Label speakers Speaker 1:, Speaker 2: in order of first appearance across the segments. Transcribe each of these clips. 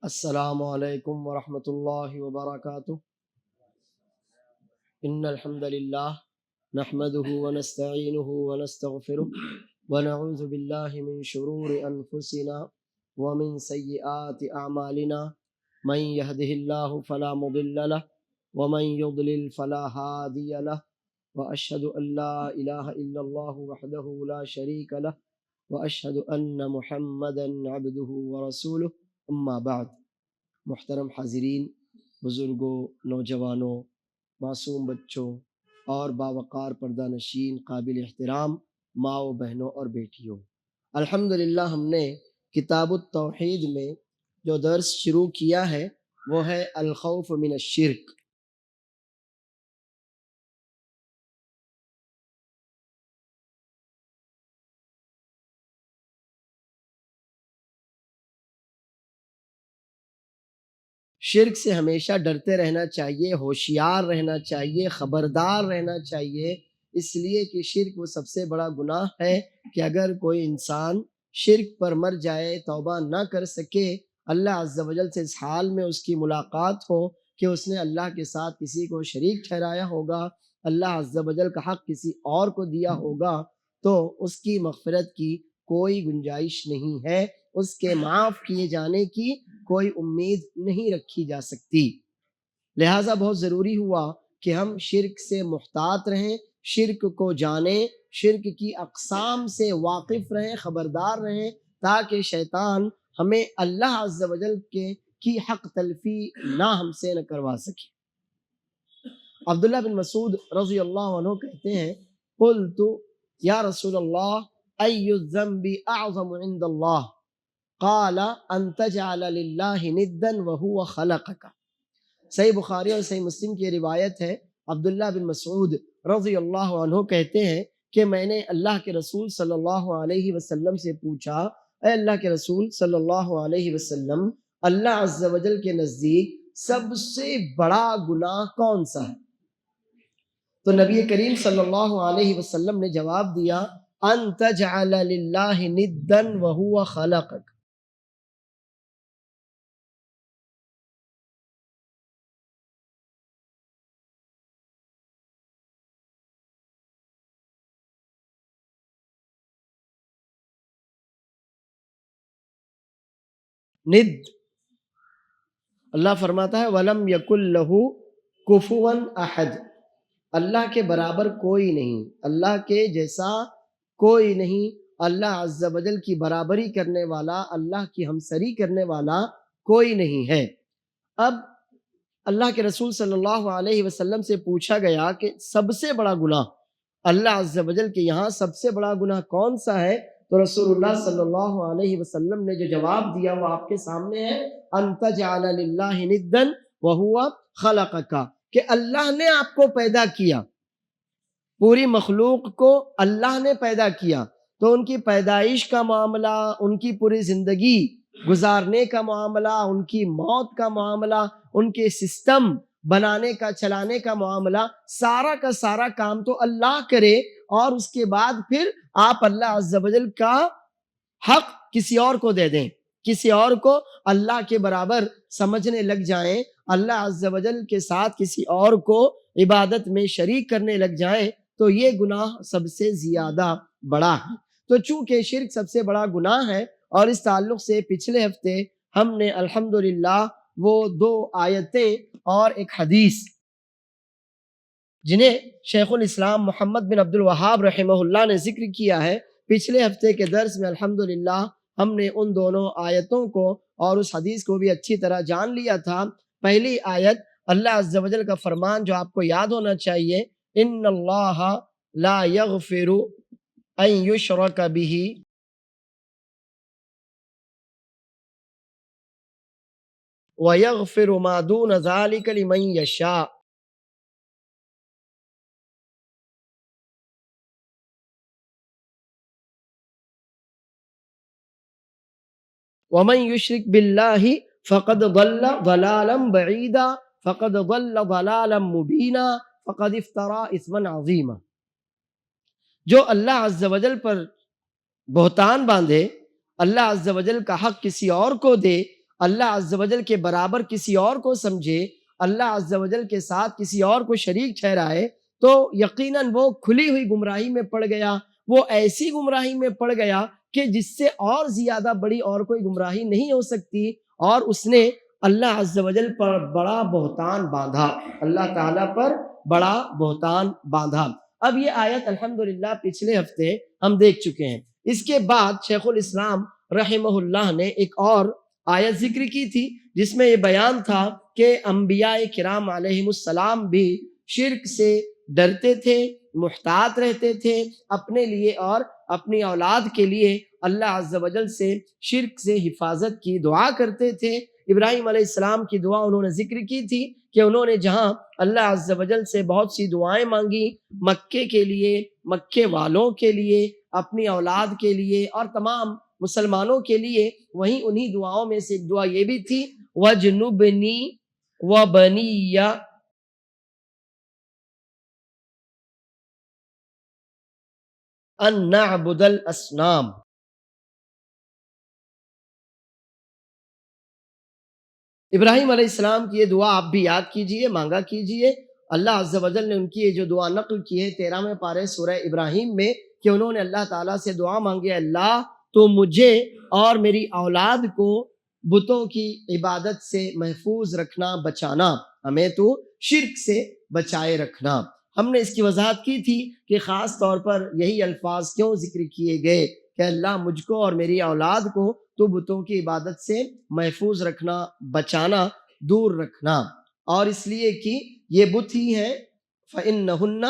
Speaker 1: السلام علیکم ورحمۃ اللہ وبرکاتہ۔ ان الحمد للہ نحمده ونستعینه ونستغفره ونعوذ باللہ من شرور انفسنا ومن سیئات اعمالنا من يهده اللہ فلا مضل له ومن يضلل فلا هادی له واشهد ان لا الہ الا اللہ وحده لا شریک له واشهد ان محمدا عبده ورسوله اما بعد۔ محترم حاضرین، بزرگوں، نوجوانوں، معصوم بچوں اور باوقار پردہ نشین قابل احترام ماؤں، بہنوں اور بیٹیوں، الحمدللہ ہم نے کتاب التوحید میں جو درس شروع کیا ہے وہ ہے الخوف من الشرک۔ شرک سے ہمیشہ ڈرتے رہنا چاہیے، ہوشیار رہنا چاہیے، خبردار رہنا چاہیے، اس لیے کہ شرک وہ سب سے بڑا گناہ ہے کہ اگر کوئی انسان شرک پر مر جائے، توبہ نہ کر سکے، اللہ عز و جل سے اس حال میں اس کی ملاقات ہو کہ اس نے اللہ کے ساتھ کسی کو شریک ٹھہرایا ہوگا، اللہ عز و جل کا حق کسی اور کو دیا ہوگا، تو اس کی مغفرت کی کوئی گنجائش نہیں ہے، اس کے معاف کیے جانے کی کوئی امید نہیں رکھی جا سکتی۔ لہٰذا بہت ضروری ہوا کہ ہم شرک سے محتاط رہیں، شرک کو جانیں، شرک کی اقسام سے واقف رہیں، خبردار رہیں، تاکہ شیطان ہمیں اللہ عز و جل کی حق تلفی نہ ہم سے نہ کروا سکے۔ عبداللہ بن مسعود رضی اللہ عنہ کہتے ہیں، قلت یا رسول اللہ ای الذنب اعظم عند اللہ قال ان تجعل للہ ندا وہو خلقک۔ صحیح بخاری اور صحیح مسلم کی روایت ہے، عبداللہ بن مسعود رضی اللہ عنہ کہتے ہیں کہ میں نے اللہ کے رسول صلی اللہ علیہ وسلم سے پوچھا، اے اللہ کے رسول صلی اللہ علیہ وسلم، اللہ عز و جل کے نزدیک سب سے بڑا گناہ کون سا ہے؟ تو نبی کریم صلی اللہ علیہ وسلم نے جواب دیا، ان تجعل للہ ندا وہو خلقک۔ ند، اللہ فرماتا ہے وَلَمْ يَكُنْ لَهُ كُفُوًا أَحَدٌ، اللہ کے برابر کوئی نہیں، اللہ کے جیسا کوئی نہیں، اللہ عز و جل کی برابری کرنے والا، اللہ کی ہمسری کرنے والا کوئی نہیں ہے۔ اب اللہ کے رسول صلی اللہ علیہ وسلم سے پوچھا گیا کہ سب سے بڑا گناہ اللہ عز و جل کے یہاں سب سے بڑا گناہ کون سا ہے؟ تو رسول اللہ صلی اللہ علیہ وسلم نے جو جواب دیا وہ آپ کے سامنے ہے، ان تجعل للہ ندا وہو خلقک، کہ اللہ نے آپ کو پیدا کیا، پوری مخلوق کو اللہ نے پیدا کیا، تو ان کی پیدائش کا معاملہ، ان کی پوری زندگی گزارنے کا معاملہ، ان کی موت کا معاملہ، ان کے سسٹم بنانے کا، چلانے کا معاملہ، سارا کا سارا کام تو اللہ کرے، اور اس کے بعد پھر آپ اللہ عز و جل کا حق کسی اور کو دے دیں، کسی اور کو اللہ کے برابر سمجھنے لگ جائیں، اللہ عز و جل کے ساتھ کسی اور کو عبادت میں شریک کرنے لگ جائیں، تو یہ گناہ سب سے زیادہ بڑا ہے۔ تو چونکہ شرک سب سے بڑا گناہ ہے، اور اس تعلق سے پچھلے ہفتے ہم نے الحمدللہ وہ 2 آیتیں اور ایک حدیث جنہیں شیخ الاسلام محمد بن عبد الوہاب رحمہ اللہ نے ذکر کیا ہے، پچھلے ہفتے کے درس میں الحمدللہ ہم نے ان دونوں آیتوں کو اور اس حدیث کو بھی اچھی طرح جان لیا تھا۔ پہلی آیت اللہ عز و جل کا فرمان جو آپ کو یاد ہونا چاہیے، ان اللہ لا یغفر ان یشرک بہ ویغفر ما دون ذلک لمن یشاء۔ ومن یشرک باللہ فقد ضل ضلالا بعیدا فقد ضل ضلالا مبینا فقد افترى اثما عظیما۔ جو اللہ عز و جل پر بہتان باندھے، اللہ عز و جل کا حق کسی اور کو دے، اللہ عز و جل کے برابر کسی اور کو سمجھے، اللہ عز و جل کے ساتھ کسی اور کو شریک ٹھہرائے، تو یقیناً وہ کھلی ہوئی گمراہی میں پڑ گیا، وہ ایسی گمراہی میں پڑ گیا کہ جس سے اور زیادہ بڑی اور کوئی گمراہی نہیں ہو سکتی، اور اس نے اللہ عز و جل پر بڑا بہتان باندھا، اللہ تعالیٰ پر بڑا بہتان باندھا۔ اب یہ آیت الحمدللہ پچھلے ہفتے ہم دیکھ چکے ہیں۔ اس کے بعد شیخ الاسلام رحمہ اللہ نے ایک اور آیت ذکر کی تھی جس میں یہ بیان تھا کہ انبیاء کرام علیہم السلام بھی شرک سے ڈرتے تھے، محتاط رہتے تھے، اپنے لیے اور اپنی اولاد کے لیے اللہ عز و جل سے شرک سے حفاظت کی دعا کرتے تھے۔ ابراہیم علیہ السلام کی دعا انہوں نے ذکر کی تھی کہ انہوں نے جہاں اللہ عز و جل سے بہت سی دعائیں مانگی، مکے کے لیے، مکے والوں کے لیے، اپنی اولاد کے لیے اور تمام مسلمانوں کے لیے، وہیں انہی دعاؤں میں سے ایک دعا یہ بھی تھی وَجْنُبْنِي وَبَنِيَّ أَن نَعْبُدَ الْأَصْنَامَ۔ ابراہیم علیہ السلام کی یہ دعا آپ بھی یاد کیجئے، مانگا کیجئے۔ اللہ عز و جل نے ان کی یہ جو دعا نقل کی ہے 13ویں پارے سورہ ابراہیم میں، کہ انہوں نے اللہ تعالیٰ سے دعا مانگی، اللہ تو مجھے اور میری اولاد کو بتوں کی عبادت سے محفوظ رکھنا، بچانا، ہمیں تو شرک سے بچائے رکھنا۔ ہم نے اس کی وضاحت کی تھی کہ خاص طور پر یہی الفاظ کیوں ذکر کیے گئے کہ اللہ مجھ کو اور میری اولاد کو تو بتوں کی عبادت سے محفوظ رکھنا، بچانا، دور رکھنا، اور اس لیے کہ یہ بت ہی ہیں فَإِنَّهُنَّ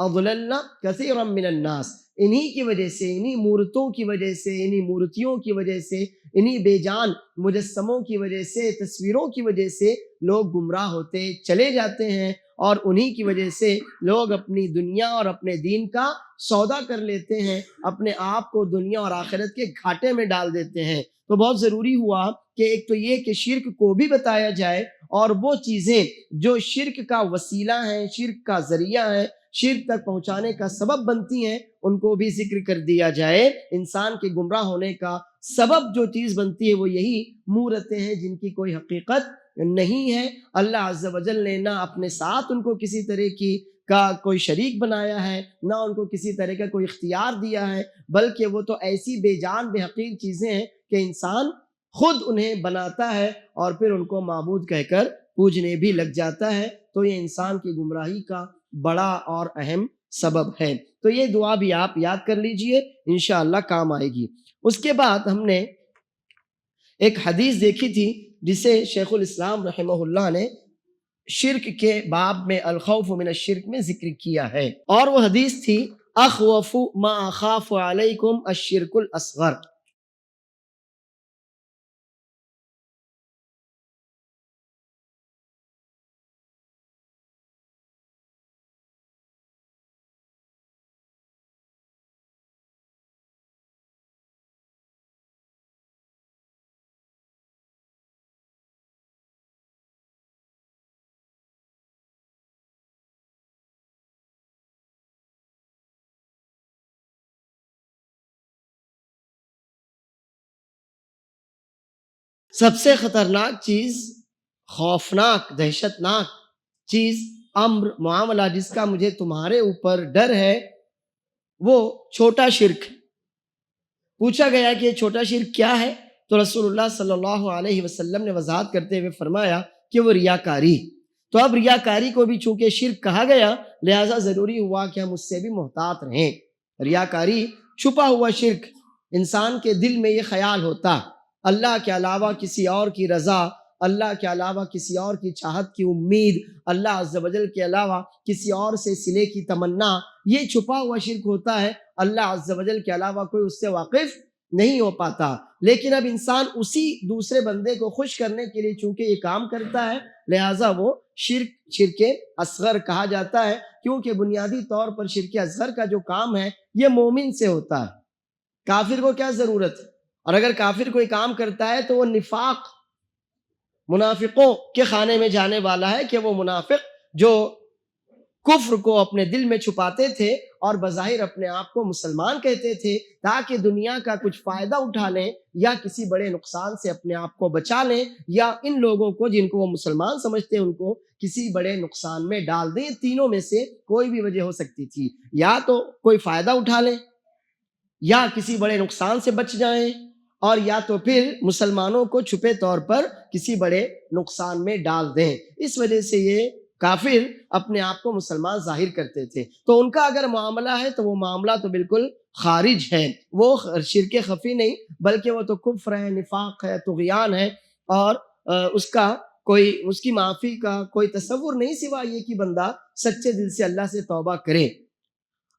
Speaker 1: أَضْلَلْنَ كَثِيرًا مِّنَ النَّاسِ، انہی کی وجہ سے، انہی مورتوں کی وجہ سے، انہی مورتیوں کی وجہ سے، انہی بے جان مجسموں کی وجہ سے، تصویروں کی وجہ سے لوگ گمراہ ہوتے چلے جاتے ہیں، اور انہی کی وجہ سے لوگ اپنی دنیا اور اپنے دین کا سودا کر لیتے ہیں، اپنے آپ کو دنیا اور آخرت کے گھاٹے میں ڈال دیتے ہیں۔ تو بہت ضروری ہوا کہ ایک تو یہ کہ شرک کو بھی بتایا جائے، اور وہ چیزیں جو شرک کا وسیلہ ہیں، شرک کا ذریعہ ہیں، شرک تک پہنچانے کا سبب بنتی ہیں، ان کو بھی ذکر کر دیا جائے۔ انسان کے گمراہ ہونے کا سبب جو چیز بنتی ہے وہ یہی مورتیں ہیں جن کی کوئی حقیقت نہیں ہے۔ اللہ عز و جل نے نہ اپنے ساتھ ان کو کسی طرح کی کا کوئی شریک بنایا ہے، نہ ان کو کسی طرح کا کوئی اختیار دیا ہے، بلکہ وہ تو ایسی بے جان بے حقیق چیزیں ہیں کہ انسان خود انہیں بناتا ہے اور پھر ان کو معبود کہہ کر پوجنے بھی لگ جاتا ہے۔ تو یہ انسان کی گمراہی کا بڑا اور اہم سبب ہے۔ تو یہ دعا بھی آپ یاد کر لیجئے، انشاءاللہ کام آئے گی۔ اس کے بعد ہم نے ایک حدیث دیکھی تھی جسے شیخ الاسلام رحمہ اللہ نے شرک کے باب میں الخوف من الشرک میں ذکر کیا ہے، اور وہ حدیث تھی اخوف ما اخاف علیکم الشرک الاصغر۔ سب سے خطرناک چیز، خوفناک، دہشتناک چیز، امر، معاملہ جس کا مجھے تمہارے اوپر ڈر ہے، وہ چھوٹا شرک۔ پوچھا گیا کہ یہ چھوٹا شرک کیا ہے، تو رسول اللہ صلی اللہ علیہ وسلم نے وضاحت کرتے ہوئے فرمایا کہ وہ ریاکاری۔ تو اب ریاکاری کو بھی چونکہ شرک کہا گیا، لہٰذا ضروری ہوا کہ ہم اس سے بھی محتاط رہیں۔ ریاکاری چھپا ہوا شرک، انسان کے دل میں یہ خیال ہوتا اللہ کے علاوہ کسی اور کی رضا، اللہ کے علاوہ کسی اور کی چاہت کی امید، اللہ عز و جل کے علاوہ کسی اور سے صلے کی تمنا، یہ چھپا ہوا شرک ہوتا ہے۔ اللہ عز و جل کے علاوہ کوئی اس سے واقف نہیں ہو پاتا، لیکن اب انسان اسی دوسرے بندے کو خوش کرنے کے لیے چونکہ یہ کام کرتا ہے، لہٰذا وہ شرک اصغر کہا جاتا ہے، کیونکہ بنیادی طور پر شرک اصغر کا جو کام ہے یہ مومن سے ہوتا ہے، کافر کو کیا ضرورت ہے؟ اور اگر کافر کوئی کام کرتا ہے تو وہ نفاق، منافقوں کے خانے میں جانے والا ہے، کہ وہ منافق جو کفر کو اپنے دل میں چھپاتے تھے اور بظاہر اپنے آپ کو مسلمان کہتے تھے تاکہ دنیا کا کچھ فائدہ اٹھا لیں یا کسی بڑے نقصان سے اپنے آپ کو بچا لیں یا ان لوگوں کو جن کو وہ مسلمان سمجھتے ہیں ان کو کسی بڑے نقصان میں ڈال دیں. تینوں میں سے کوئی بھی وجہ ہو سکتی تھی. یا تو کوئی فائدہ اٹھا لیں یا کسی بڑے نقصان سے بچ جائیں اور یا تو پھر مسلمانوں کو چھپے طور پر کسی بڑے نقصان میں ڈال دیں. اس وجہ سے یہ کافر اپنے آپ کو مسلمان ظاہر کرتے تھے. تو ان کا اگر معاملہ ہے تو وہ معاملہ تو بالکل خارج ہے، وہ شرک خفی نہیں بلکہ وہ تو کفر ہے، نفاق ہے، طغیان ہے، اور اس کی معافی کا کوئی تصور نہیں سوائے یہ کہ بندہ سچے دل سے اللہ سے توبہ کرے.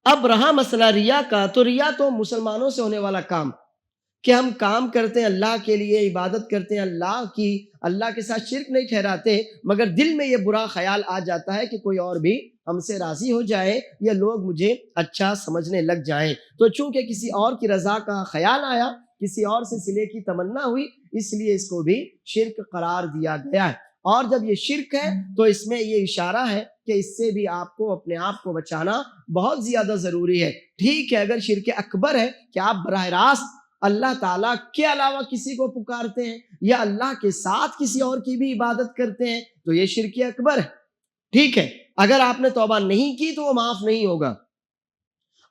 Speaker 1: اب رہا مسئلہ ریا کا، تو ریا تو مسلمانوں سے ہونے والا کام کہ ہم کام کرتے ہیں اللہ کے لیے، عبادت کرتے ہیں اللہ کے ساتھ شرک نہیں ٹھہراتے، مگر دل میں یہ برا خیال آ جاتا ہے کہ کوئی اور بھی ہم سے راضی ہو جائے یا لوگ مجھے اچھا سمجھنے لگ جائیں. تو چونکہ کسی اور کی رضا کا خیال آیا، کسی اور سے صلے کی تمنا ہوئی، اس لیے اس کو بھی شرک قرار دیا گیا ہے. اور جب یہ شرک ہے تو اس میں یہ اشارہ ہے کہ اس سے بھی آپ کو اپنے آپ کو بچانا بہت زیادہ ضروری ہے. ٹھیک ہے اگر شرک اکبر ہے کہ آپ براہ راست اللہ تعالیٰ کے علاوہ کسی کو پکارتے ہیں یا اللہ کے ساتھ کسی اور کی بھی عبادت کرتے ہیں تو یہ شرک اکبر ہے. ٹھیک ہے، اگر آپ نے توبہ نہیں کی تو وہ معاف نہیں ہوگا،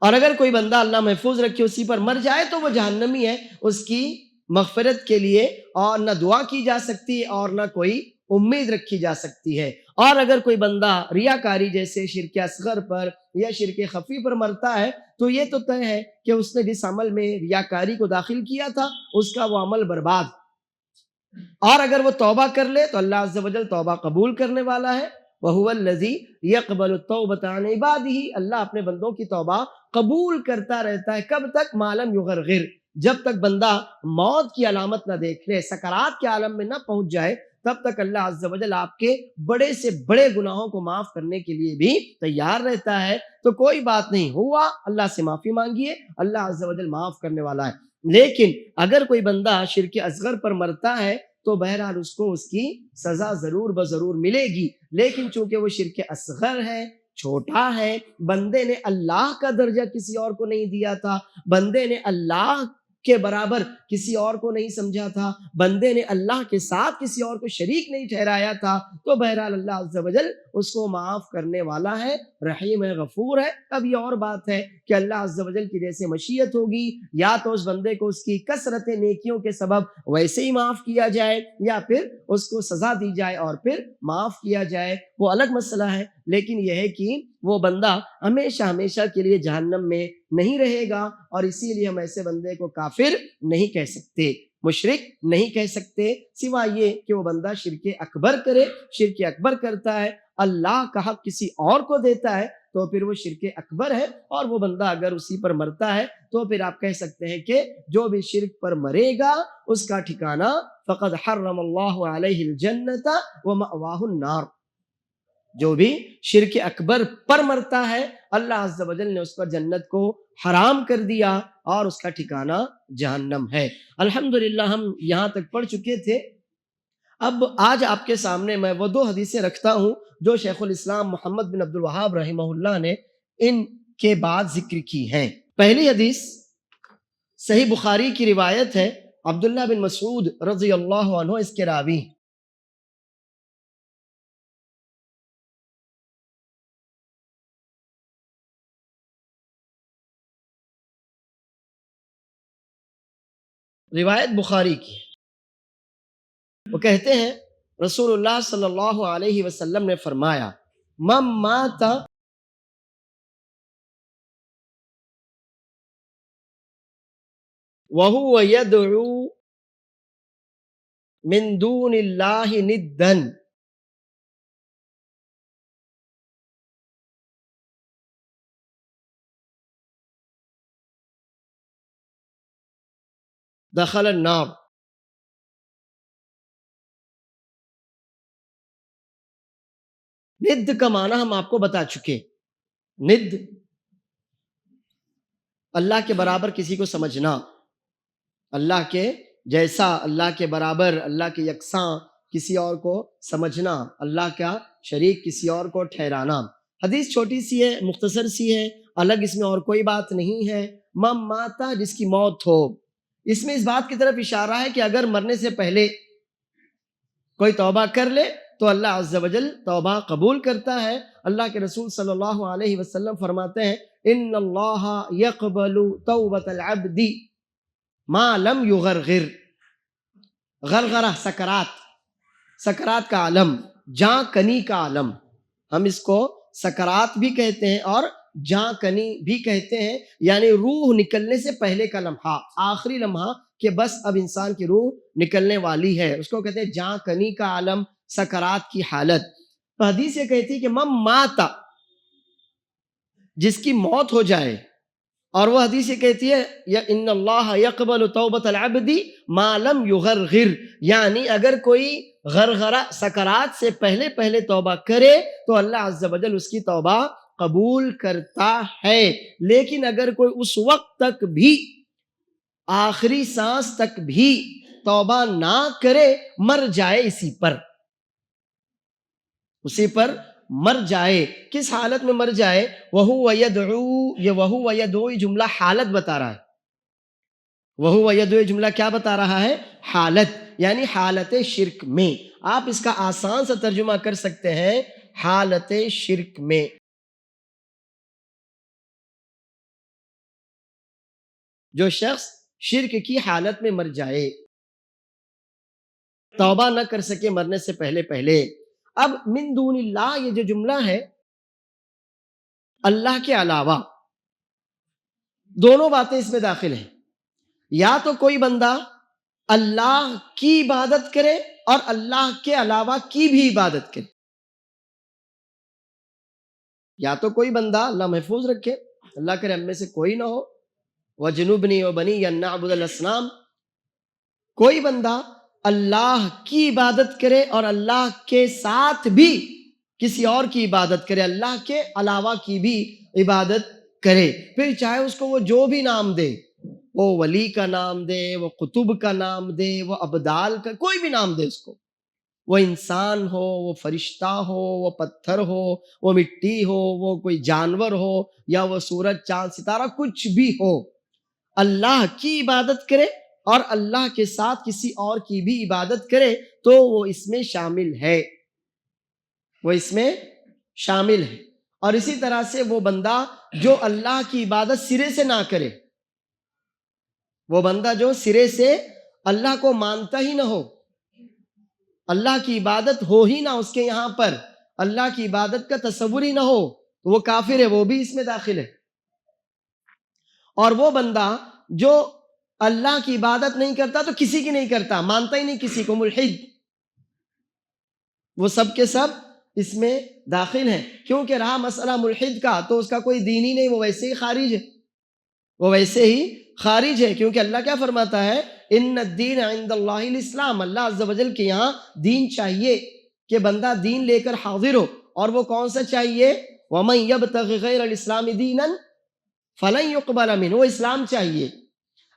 Speaker 1: اور اگر کوئی بندہ اللہ محفوظ رکھے اسی پر مر جائے تو وہ جہنمی ہے، اس کی مغفرت کے لیے اور نہ دعا کی جا سکتی ہے اور نہ کوئی امید رکھی جا سکتی ہے. اور اگر کوئی بندہ ریاکاری جیسے شرک اصغر پر یا شرک خفی پر مرتا ہے تو یہ تو طے ہے کہ اس نے جس عمل میں ریاکاری کو داخل کیا تھا اس کا وہ عمل برباد. اور اگر وہ توبہ کر لے تو اللہ عز و جل توبہ قبول کرنے والا ہے. وَهُوَ الَّذِي يَقْبَلُ التَّوْبَةَ عَنْ عِبَادِهِ، اللہ اپنے بندوں کی توبہ قبول کرتا رہتا ہے. کب تک؟ مَا لَمْ يُغَرْغِرْ، جب تک بندہ موت کی علامت نہ دیکھ لے، سکرات کے عالم میں نہ پہنچ جائے، تب تک اللہ عز و جل آپ کے بڑے سے بڑے گناہوں کو معاف کرنے کے لیے بھی تیار رہتا ہے. تو کوئی بات نہیں، ہوا اللہ سے معافی مانگیے، اللہ عز و جل معاف کرنے والا ہے. لیکن اگر کوئی بندہ شرک اصغر پر مرتا ہے تو بہرحال اس کو اس کی سزا ضرور بضرور ملے گی. لیکن چونکہ وہ شرک اصغر ہے، چھوٹا ہے، بندے نے اللہ کا درجہ کسی اور کو نہیں دیا تھا، بندے نے اللہ کے برابر کسی اور کو نہیں سمجھا تھا، بندے نے اللہ کے ساتھ کسی اور کو شریک نہیں ٹھہرایا تھا، تو بہرحال اللہ عز و جل اس کو معاف کرنے والا ہے، رحیم ہے، غفور ہے. اب یہ اور بات ہے کہ اللہ عز و جل کی جیسے مشیت ہوگی، یا تو اس بندے کو اس کی کثرت نیکیوں کے سبب ویسے ہی معاف کیا جائے یا پھر اس کو سزا دی جائے اور پھر معاف کیا جائے، وہ الگ مسئلہ ہے. لیکن یہ ہے کہ وہ بندہ ہمیشہ ہمیشہ کے لیے جہنم میں نہیں رہے گا، اور اسی لیے ہم ایسے بندے کو کافر نہیں کہہ سکتے، مشرک نہیں کہہ سکتے، سوائے یہ کہ وہ بندہ شرک اکبر کرے. شرک اکبر کرتا ہے، اللہ کا حق کسی اور کو دیتا ہے، تو پھر وہ شرک اکبر ہے. اور وہ بندہ اگر اسی پر مرتا ہے تو پھر آپ کہہ سکتے ہیں کہ جو بھی شرک پر مرے گا اس کا ٹھکانہ فقد حرم اللہ علیہ الجنت ومأواہ النار. جو بھی شرک اکبر پر مرتا ہے اللہ عز و جل نے اس پر جنت کو حرام کر دیا اور اس کا ٹھکانہ جہنم ہے. الحمدللہ ہم یہاں تک پڑھ چکے تھے. اب آج آپ کے سامنے میں وہ 2 حدیثیں رکھتا ہوں جو شیخ الاسلام محمد بن عبد الوہاب رحمہ اللہ نے ان کے بعد ذکر کی ہیں. پہلی حدیث صحیح بخاری کی روایت ہے، عبداللہ بن مسعود رضی اللہ عنہ اس کے راوی. روایت بخاری کی، وہ کہتے ہیں رسول اللہ صلی اللہ علیہ وسلم نے فرمایا من مات وهو يدعو من دون اللہ ندا دخل النار. ند کا معنی ہم آپ کو بتا چکے. ند اللہ کے برابر کسی کو سمجھنا، اللہ کے جیسا، اللہ کے برابر، اللہ کے یکساں کسی اور کو سمجھنا، اللہ کا شریک کسی اور کو ٹھہرانا. حدیث چھوٹی سی ہے، مختصر سی ہے، الگ اس میں اور کوئی بات نہیں ہے. من ماتا، جس کی موت ہو. اس میں اس بات کی طرف اشارہ ہے کہ اگر مرنے سے پہلے کوئی توبہ کر لے تو اللہ عز و جل توبہ قبول کرتا ہے. اللہ کے رسول صلی اللہ علیہ وسلم فرماتے ہیں ان اللہ یقبل توبۃ العبد ما لم یغرغر. غرغرہ سکرات کا عالم، جاں کنی کا عالم، ہم اس کو سکرات بھی کہتے ہیں اور جاں کنی بھی کہتے ہیں، یعنی روح نکلنے سے پہلے کا لمحہ، آخری لمحہ کہ بس اب انسان کی روح نکلنے والی ہے، اس کو کہتے ہیں جاں کنی کا عالم، سکرات کی حالت. تو حدیث یہ کہتی ہے کہ من ماتا، جس کی موت ہو جائے. اور وہ حدیث یہ کہتی ہے یا ان اللہ یقبل توبۃ العبد ما لم یغرغر، یعنی اگر کوئی غرغرہ سکرات سے پہلے توبہ کرے تو اللہ عز و جل اس کی توبہ قبول کرتا ہے. لیکن اگر کوئی اس وقت تک بھی، آخری سانس تک بھی توبہ نہ کرے، مر جائے اسی پر مر جائے. کس حالت میں مر جائے؟ وَهُوَ يَدْعُو، یہ وَهُوَ يَدْعُو جملہ حالت بتا رہا ہے. وَهُوَ يَدْعُو جملہ کیا بتا رہا ہے؟ حالت، یعنی حالت شرک میں. آپ اس کا آسان سا ترجمہ کر سکتے ہیں حالت شرک میں. جو شخص شرک کی حالت میں مر جائے، توبہ نہ کر سکے مرنے سے پہلے. اب من دون اللہ، یہ جو جملہ ہے اللہ کے علاوہ، دونوں باتیں اس میں داخل ہیں. یا تو کوئی بندہ اللہ کی عبادت کرے اور اللہ کے علاوہ کی بھی عبادت کرے. یا تو کوئی بندہ، اللہ محفوظ رکھے، اللہ کرے ہم میں سے کوئی نہ ہو، وَجُنُوبْنِي وَبَنِيَّ أَن نَّعْبُدَ الْأَصْنَامَ، کوئی بندہ اللہ کی عبادت کرے اور اللہ کے ساتھ بھی کسی اور کی عبادت کرے، اللہ کے علاوہ کی بھی عبادت کرے. پھر چاہے اس کو وہ جو بھی نام دے، وہ ولی کا نام دے، وہ قطب کا نام دے، وہ ابدال کا کوئی بھی نام دے اس کو، وہ انسان ہو، وہ فرشتہ ہو، وہ پتھر ہو، وہ مٹی ہو، وہ کوئی جانور ہو، یا وہ سورج چاند ستارہ کچھ بھی ہو، اللہ کی عبادت کرے اور اللہ کے ساتھ کسی اور کی بھی عبادت کرے تو وہ اس میں شامل ہے. اور اسی طرح سے وہ بندہ جو اللہ کی عبادت سرے سے نہ کرے، وہ بندہ جو سرے سے اللہ کو مانتا ہی نہ ہو، اللہ کی عبادت ہو ہی نہ اس کے یہاں پر، اللہ کی عبادت کا تصور ہی نہ ہو، تو وہ کافر ہے، وہ بھی اس میں داخل ہے. اور وہ بندہ جو اللہ کی عبادت نہیں کرتا تو کسی کی نہیں کرتا، مانتا ہی نہیں کسی کو، ملحد، وہ سب کے سب اس میں داخل ہیں. کیونکہ رہا مسئلہ ملحد کا تو اس کا کوئی دین ہی نہیں، وہ ویسے ہی خارج ہے. کیونکہ اللہ کیا فرماتا ہے؟ ان الدین عند اللہ الاسلام، اللہ عز و جل کے یہاں دین چاہیے کہ بندہ دین لے کر حاضر ہو. اور وہ کون سا چاہیے؟ وَمَن يَبْتَغِ غَيْرَ الْإِسْلَامِ دِينًا فَلَن يُقْبَلَ مِنْهُ، وہ اسلام چاہیے.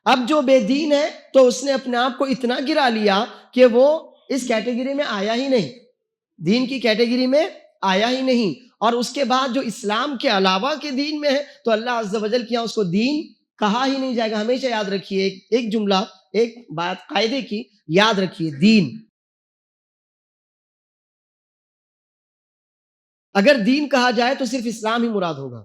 Speaker 1: اب جو بے دین ہے تو اس نے اپنے آپ کو اتنا گرا لیا کہ وہ اس کیٹیگری میں آیا ہی نہیں، دین کی کیٹیگری میں آیا ہی نہیں. اور اس کے بعد جو اسلام کے علاوہ کے دین میں ہے تو اللہ عز و جل کے یہاں اس کو دین کہا ہی نہیں جائے گا. ہمیشہ یاد رکھیے ایک جملہ، ایک بات قاعدے کی یاد رکھیے، دین، اگر دین کہا جائے تو صرف اسلام ہی مراد ہوگا.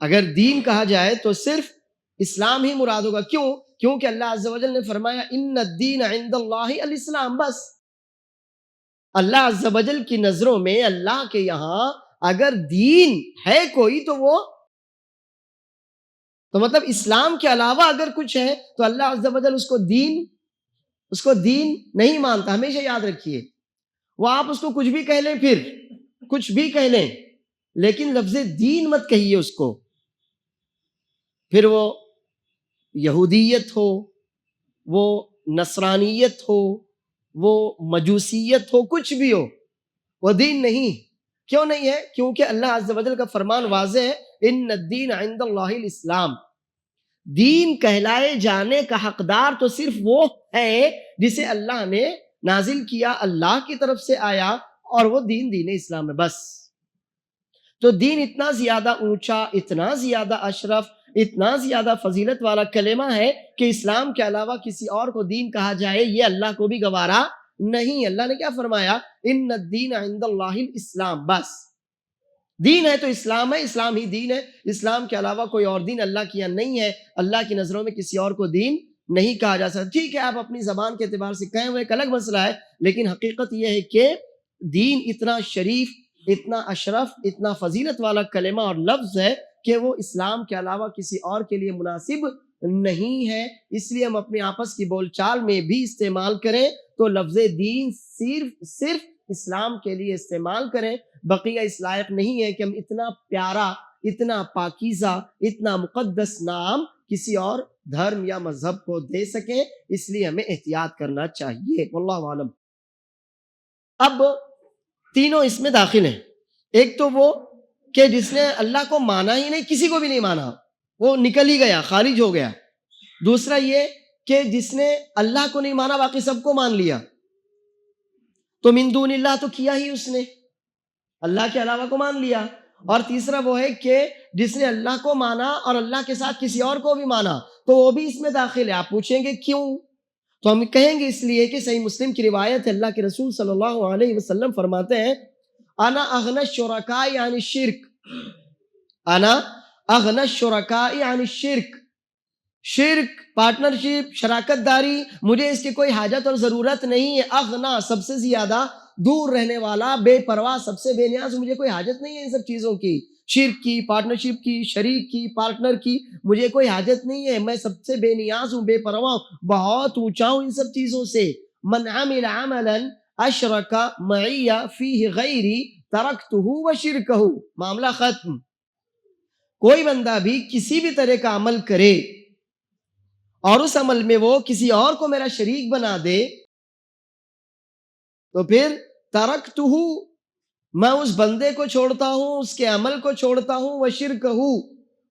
Speaker 1: اگر دین کہا جائے تو صرف اسلام ہی مراد ہوگا. کیونکہ اللہ عز و جل نے فرمایا ان الدین عند اللہ الاسلام. بس اللہ عز و جل کی نظروں میں، اللہ کے یہاں اگر دین ہے کوئی تو وہ، تو مطلب اسلام کے علاوہ اگر کچھ ہے تو اللہ عز و جل اس کو دین نہیں مانتا. ہمیشہ یاد رکھیے، وہ آپ اس کو کچھ بھی کہہ لیں، پھر کچھ بھی کہہ لیں، لیکن لفظ دین مت کہیے اس کو. پھر وہ یہودیت ہو، وہ نصرانیت ہو، وہ مجوسیت ہو، کچھ بھی ہو، وہ دین نہیں. کیوں نہیں ہے؟ کیونکہ اللہ عز و جل کا فرمان واضح ہے، ان الدین عند اللہ الاسلام. دین کہلائے جانے کا حقدار تو صرف وہ ہے جسے اللہ نے نازل کیا، اللہ کی طرف سے آیا اور وہ دین اسلام ہے بس. تو دین اتنا زیادہ اونچا، اتنا زیادہ اشرف، اتنا زیادہ فضیلت والا کلمہ ہے کہ اسلام کے علاوہ کسی اور کو دین کہا جائے یہ اللہ کو بھی گوارا نہیں. اللہ نے کیا فرمایا؟ ان الدین عند اللہ الاسلام. بس دین ہے تو اسلام ہے، اسلام ہی دین ہے. اسلام کے علاوہ کوئی اور دین اللہ کی یہاں نہیں ہے. اللہ کی نظروں میں کسی اور کو دین نہیں کہا جا سکتا. ٹھیک ہے آپ اپنی زبان کے اعتبار سے کہیں وہ ایک الگ مسئلہ ہے، لیکن حقیقت یہ ہے کہ دین اتنا شریف، اتنا اشرف، اتنا فضیلت والا کلمہ اور لفظ ہے کہ وہ اسلام کے علاوہ کسی اور کے لیے مناسب نہیں ہے. اس لیے ہم اپنے آپس کی بول چال میں بھی استعمال کریں تو لفظ دین صرف اسلام کے لیے استعمال کریں. بقیہ اس لائق نہیں ہے کہ ہم اتنا پیارا، اتنا پاکیزہ، اتنا مقدس نام کسی اور دھرم یا مذہب کو دے سکیں. اس لیے ہمیں احتیاط کرنا چاہیے. واللہ عالم. اب تینوں اس میں داخل ہیں. ایک تو وہ کہ جس نے اللہ کو مانا ہی نہیں، کسی کو بھی نہیں مانا، وہ نکل ہی گیا، خارج ہو گیا. دوسرا یہ کہ جس نے اللہ کو نہیں مانا باقی سب کو مان لیا، تو من دون اللہ تو کیا ہی اس نے، اللہ کے علاوہ کو مان لیا. اور تیسرا وہ ہے کہ جس نے اللہ کو مانا اور اللہ کے ساتھ کسی اور کو بھی مانا تو وہ بھی اس میں داخل ہے. آپ پوچھیں گے کیوں؟ تو ہم کہیں گے اس لیے کہ صحیح مسلم کی روایت ہے، اللہ کے رسول صلی اللہ علیہ وسلم فرماتے ہیں انا اغنى الشركاء عن الشرك، انا اغنى الشركاء عن الشرك. شرک، پارٹنرشپ، شراکت داری، مجھے اس کی کوئی حاجت اور ضرورت نہیں ہے. اغنا، سب سے زیادہ دور رہنے والا، بے پرواہ، سب سے بے نیاز. مجھے کوئی حاجت نہیں ہے ان سب چیزوں کی، شرک کی، پارٹنرشپ کی، شریک کی، پارٹنر کی، مجھے کوئی حاجت نہیں ہے. میں سب سے بے نیاز ہوں، بے پرواہ ہوں، بہت اونچا ہوں ان سب چیزوں سے. من عمل عملا اشرک معی فیہ غیری ترکتہ وشرکہ. معاملہ ختم. کوئی بندہ بھی کسی بھی طرح کا عمل کرے اور اس عمل میں وہ کسی اور کو میرا شریک بنا دے تو پھر ترکتہ، میں اس بندے کو چھوڑتا ہوں، اس کے عمل کو چھوڑتا ہوں، وشرکہ،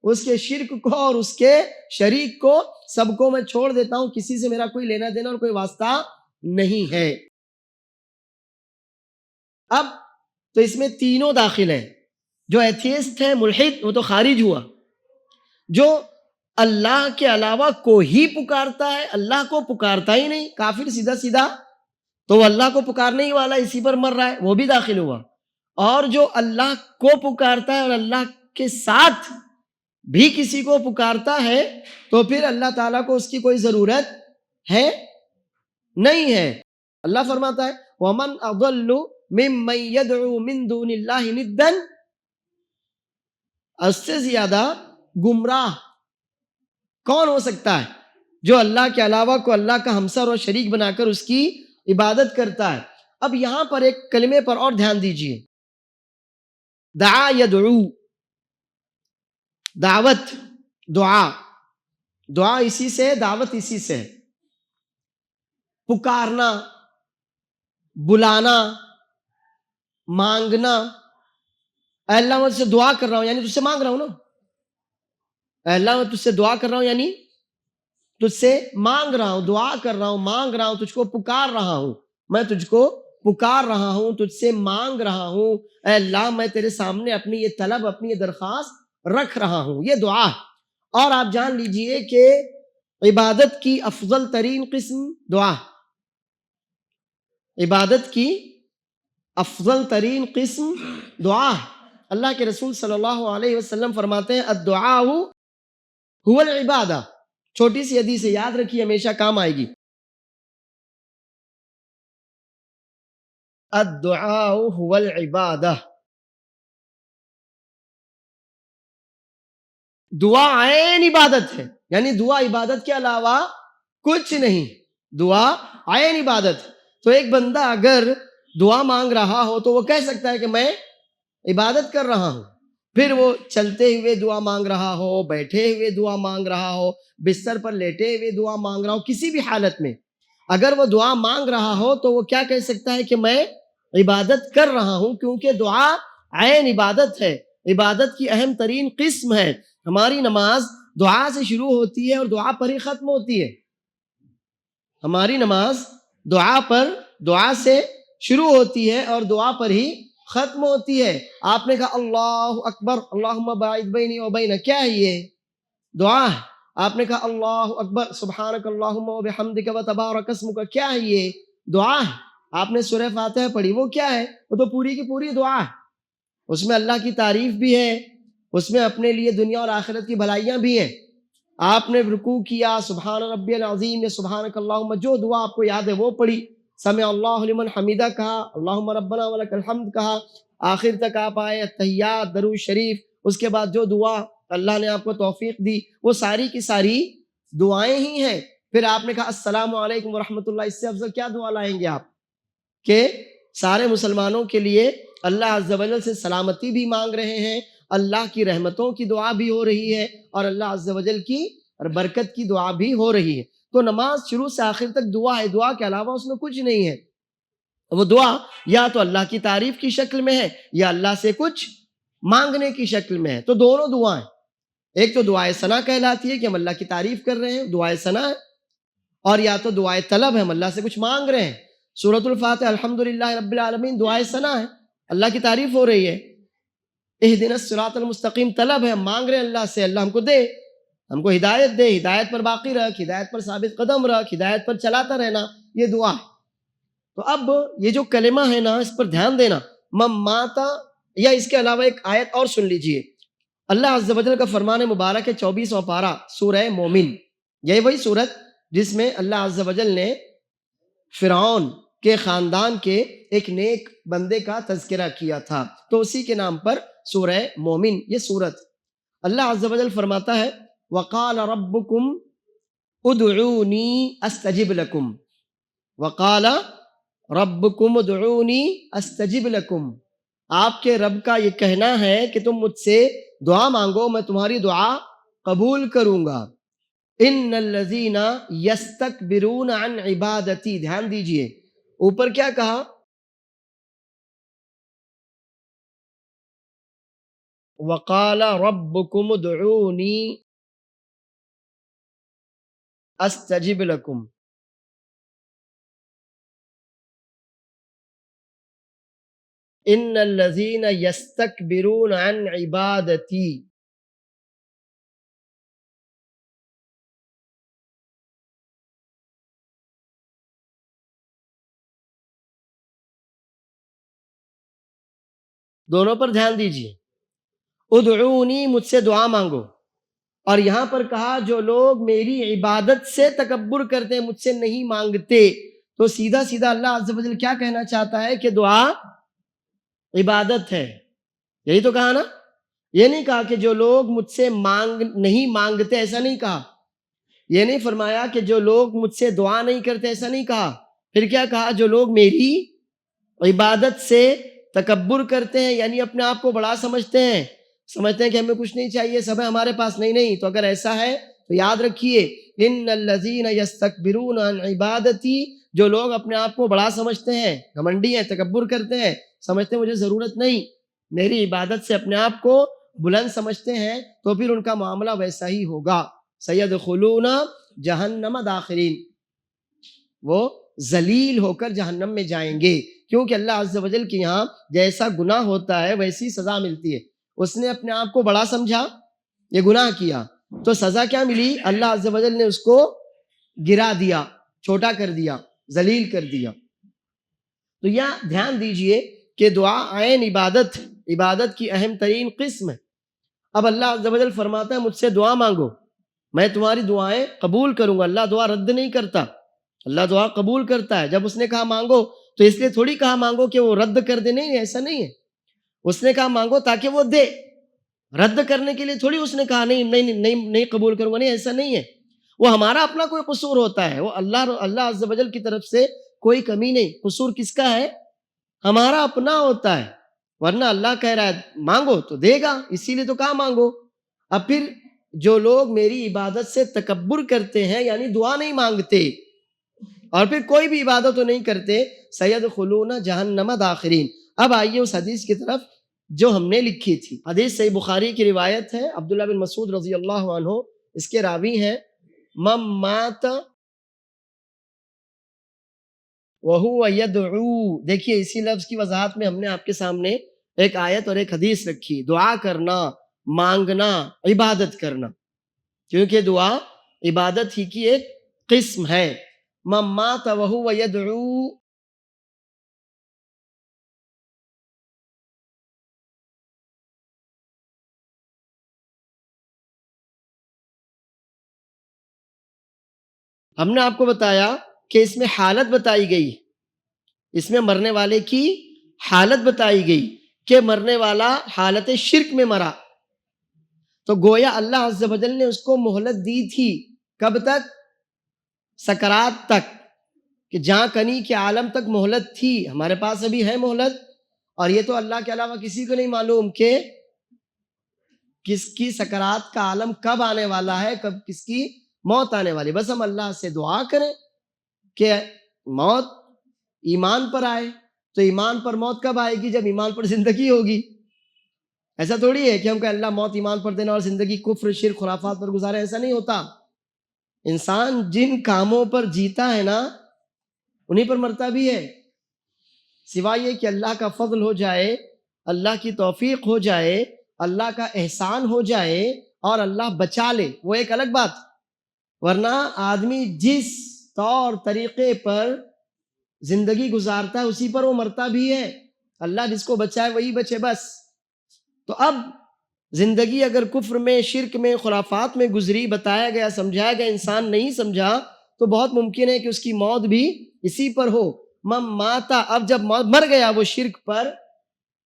Speaker 1: اس کے شرک کو اور اس کے شریک کو، سب کو میں چھوڑ دیتا ہوں. کسی سے میرا کوئی لینا دینا اور کوئی واسطہ نہیں ہے. اب تو اس میں تینوں داخل ہیں. جو ایتھیسٹ ہے، ملحد، وہ تو خارج ہوا. جو اللہ کے علاوہ کو ہی پکارتا ہے، اللہ کو پکارتا ہی نہیں، کافر سیدھا سیدھا، تو وہ اللہ کو پکارنے ہی والا، اسی پر مر رہا ہے، وہ بھی داخل ہوا. اور جو اللہ کو پکارتا ہے اور اللہ کے ساتھ بھی کسی کو پکارتا ہے تو پھر اللہ تعالیٰ کو اس کی کوئی ضرورت ہے نہیں ہے. اللہ فرماتا ہے وَمَنْ أَضَلُّ مِمَّنْ يَدْعُو مِن دُونِ اللَّهِ نِدًّا. اس سے زیادہ گمراہ کون ہو سکتا ہے جو اللہ کے علاوہ کو اللہ کا ہمسر اور شریک بنا کر اس کی عبادت کرتا ہے. اب یہاں پر ایک کلمے پر اور دھیان دیجئے. دعا یدعو، دعوت، دعا، دعا اسی سے، دعوت اسی سے. پکارنا، بلانا، مانگنا. اے اللہ میں تجھ سے دعا کر رہا ہوں یعنی تجھ سے مانگ رہا ہوں نا. اے اللہ میں تجھ سے دعا کر رہا ہوں یعنی تجھ سے مانگ رہا ہوں، دعا کر رہا ہوں، مانگ رہا ہوں، تجھ کو پکار رہا ہوں. میں تجھ کو پکار رہا ہوں، تجھ سے مانگ رہا ہوں. اے اللہ میں تیرے سامنے اپنی یہ طلب، اپنی یہ درخواست رکھ رہا ہوں. یہ دعا ہے. اور آپ جان لیجئے کہ عبادت کی افضل ترین قسم دعا. عبادت کی افضل ترین قسم دعا. اللہ کے رسول صلی اللہ علیہ وسلم فرماتے ہیں الدعاء هو العبادہ. چھوٹی سی حدیث ہے، یاد رکھیے، ہمیشہ کام آئے گی. الدعاء هو العبادہ. دعا عین عبادت ہے، یعنی دعا عبادت کے علاوہ کچھ نہیں. دعا عین عبادت. تو ایک بندہ اگر دعا مانگ رہا ہو تو وہ کہہ سکتا ہے کہ میں عبادت کر رہا ہوں. پھر وہ چلتے ہوئے دعا مانگ رہا ہو، بیٹھے ہوئے دعا مانگ رہا ہو، بستر پر لیٹے ہوئے دعا مانگ رہا ہو، کسی بھی حالت میں اگر وہ دعا مانگ رہا ہو تو وہ کیا کہہ سکتا ہے کہ میں عبادت کر رہا ہوں، کیونکہ دعا عین عبادت ہے، عبادت کی اہم ترین قسم ہے. ہماری نماز دعا سے شروع ہوتی ہے اور دعا پر ہی ختم ہوتی ہے. ہماری نماز دعا سے شروع ہوتی ہے اور دعا پر ہی ختم ہوتی ہے. آپ نے کہا اللہ اکبر اللہم باعد بینی و بین، کیا ہے یہ؟ دعا ہے. آپ نے کہا اللہ اکبر سبحانک اللہم و بحمدک و تبارک اسمک، کیا ہے یہ؟ دعا ہے. آپ نے سورہ فاتحہ پڑھی، وہ کیا ہے؟ وہ تو پوری کی پوری دعا ہے. اس میں اللہ کی تعریف بھی ہے، اس میں اپنے لیے دنیا اور آخرت کی بھلائیاں بھی ہیں. آپ نے رکوع کیا، سبحان ربی العظیم یا سبحانک اللہم، جو دعا آپ کو یاد ہے وہ پڑھی. سمع اللہ لمن حمیدہ کہا، اللہم ربنا ولک الحمد کہا، آخر تک آپ آئے تحیات درود شریف. اس کے بعد جو دعا اللہ نے آپ کو توفیق دی وہ ساری کی ساری دعائیں ہی ہیں. پھر آپ نے کہا السلام علیکم ورحمۃ اللہ، اس سے افضل کیا دعا لائیں گے آپ؟ کہ سارے مسلمانوں کے لیے اللہ عز و جل سے سلامتی بھی مانگ رہے ہیں، اللہ کی رحمتوں کی دعا بھی ہو رہی ہے، اور اللہ عز و جل کی برکت کی دعا بھی ہو رہی ہے. تو نماز شروع سے آخر تک دعا ہے، دعا کے علاوہ اس میں کچھ نہیں ہے. وہ دعا یا تو اللہ کی تعریف کی شکل میں ہے یا اللہ سے کچھ مانگنے کی شکل میں ہے. تو دونوں دعائیں، ایک تو دعائے ثنا کہلاتی ہے کہ ہم اللہ کی تعریف کر رہے ہیں، دعائے ثنا ہے، اور یا تو دعائے طلب ہے، ہم اللہ سے کچھ مانگ رہے ہیں. سورۃ الفاتحہ الحمدللہ رب العالمین دعائے ثنا ہے، اللہ کی تعریف ہو رہی ہے. اہدنا الصراط المستقیم طلب ہے، ہم مانگ رہے ہیں اللہ سے اللہ ہم کو دے، ہم کو ہدایت دے، ہدایت پر باقی رکھ، ہدایت پر ثابت قدم رکھ، ہدایت پر چلاتا رہنا، یہ دعا ہے. تو اب یہ جو کلمہ ہے نا، اس پر دھیان دینا. مماتا، یا اس کے علاوہ ایک آیت اور سن لیجئے. اللہ عز و جل کا فرمان مبارک ہے 24واں پارہ سورہ مومن. یہ وہی سورت جس میں اللہ عز و جل نے فرعون کے خاندان کے ایک نیک بندے کا تذکرہ کیا تھا، تو اسی کے نام پر سورہ مومن یہ سورت. اللہ عز و جل فرماتا ہے وقال ربکم ادعونی استجب لکم، وقال ربکم ادعونی استجب لکم. آپ کے رب کا یہ کہنا ہے کہ تم مجھ سے دعا مانگو، میں تمہاری دعا قبول کروں گا. ان الذین یستکبرون عن عبادتی، دھیان دیجئے اوپر کیا کہا؟ وقال ربکم ادعونی استجب لکم. ان الذین یستکبرون عن عبادتی. دونوں پر دھیان دیجئے. ادعونی، مجھ سے دعا مانگو، اور یہاں پر کہا جو لوگ میری عبادت سے تکبر کرتے ہیں، مجھ سے نہیں مانگتے. تو سیدھا سیدھا اللہ عز و جل کیا کہنا چاہتا ہے کہ دعا عبادت ہے. یہی تو کہا نا، یہ نہیں کہا کہ جو لوگ مجھ سے نہیں مانگتے، ایسا نہیں کہا. یہ نہیں فرمایا کہ جو لوگ مجھ سے دعا نہیں کرتے، ایسا نہیں کہا. پھر کیا کہا؟ جو لوگ میری عبادت سے تکبر کرتے ہیں، یعنی اپنے آپ کو بڑا سمجھتے ہیں کہ ہمیں کچھ نہیں چاہیے، سب ہے ہمارے پاس. نہیں. تو اگر ایسا ہے تو یاد رکھیے ان الذین یستکبرون عن عبادتی، جو لوگ اپنے آپ کو بڑا سمجھتے ہیں، گھمنڈی ہیں، تکبر کرتے ہیں، سمجھتے ہیں مجھے ضرورت نہیں، میری عبادت سے اپنے آپ کو بلند سمجھتے ہیں، تو پھر ان کا معاملہ ویسا ہی ہوگا. سیدخلون جہنم داخرین، وہ ذلیل ہو کر جہنم میں جائیں گے. کیونکہ اللہ عز و جل کے یہاں جیسا گناہ ہوتا ہے ویسی سزا ملتی ہے. اس نے اپنے آپ کو بڑا سمجھا، یہ گناہ کیا، تو سزا کیا ملی؟ اللہ عز و جل نے اس کو گرا دیا، چھوٹا کر دیا، ذلیل کر دیا. تو یہ دھیان دیجئے کہ دعا عین عبادت کی اہم ترین قسم ہے. اب اللہ عز و جل فرماتا ہے مجھ سے دعا مانگو، میں تمہاری دعائیں قبول کروں گا. اللہ دعا رد نہیں کرتا، اللہ دعا قبول کرتا ہے. جب اس نے کہا مانگو تو اس لیے تھوڑی کہا مانگو کہ وہ رد کر دے، نہیں، ایسا نہیں ہے. اس نے کہا مانگو تاکہ وہ دے، رد کرنے کے لیے تھوڑی اس نے کہا نہیں قبول کروں گا، نہیں، ایسا نہیں ہے. وہ ہمارا اپنا کوئی قصور ہوتا ہے، وہ اللہ عز و جل کی طرف سے کوئی کمی نہیں. قصور کس کا ہے؟ ہمارا اپنا ہوتا ہے. ورنہ اللہ کہہ رہا ہے مانگو تو دے گا، اسی لیے تو کہا مانگو. اب پھر جو لوگ میری عبادت سے تکبر کرتے ہیں، یعنی دعا نہیں مانگتے اور پھر کوئی بھی عبادت تو نہیں کرتے، سیدخلون جہنم داخرین. اب آئیے اس حدیث کی طرف جو ہم نے لکھی تھی. حدیث صحیح بخاری کی روایت ہے، عبداللہ بن مسعود رضی اللہ عنہ اس کے راوی ہیں. من مات وَهُوَ يَدْعُو. دیکھیے اسی لفظ کی وضاحت میں ہم نے آپ کے سامنے ایک آیت اور ایک حدیث رکھی. دعا کرنا، مانگنا، عبادت کرنا، کیونکہ دعا عبادت ہی کی ایک قسم ہے. مَن مَاتَ وَهُوَ يَدْعُو. ہم نے آپ کو بتایا کہ اس میں حالت بتائی گئی، اس میں مرنے والے کی حالت بتائی گئی کہ مرنے والا حالت شرک میں مرا، تو گویا اللہ عز و جل نے اس کو مہلت دی تھی. کب تک؟ سکرات تک، کہ جہاں کنی کے عالم تک مہلت تھی. ہمارے پاس ابھی ہے مہلت، اور یہ تو اللہ کے علاوہ کسی کو نہیں معلوم کہ کس کی سکرات کا عالم کب آنے والا ہے، کب کس کی موت آنے والی. بس ہم اللہ سے دعا کریں کہ موت ایمان پر آئے. تو ایمان پر موت کب آئے گی؟ جب ایمان پر زندگی ہوگی. ایسا تھوڑی ہے کہ ہم کہیں اللہ موت ایمان پر دینا اور زندگی کفر، شرک، خرافات پر گزارے. ایسا نہیں ہوتا. انسان جن کاموں پر جیتا ہے نا، انہی پر مرتا بھی ہے. سوائے یہ کہ اللہ کا فضل ہو جائے، اللہ کی توفیق ہو جائے، اللہ کا احسان ہو جائے اور اللہ بچا لے، وہ ایک الگ بات. ورنہ آدمی جس طور طریقے پر زندگی گزارتا ہے اسی پر وہ مرتا بھی ہے. اللہ جس کو بچائے وہی بچے بس. تو اب زندگی اگر کفر میں، شرک میں، خرافات میں گزری، بتایا گیا، سمجھایا گیا، انسان نہیں سمجھا، تو بہت ممکن ہے کہ اس کی موت بھی اسی پر ہو. من ماتا. اب جب مر گیا وہ شرک پر،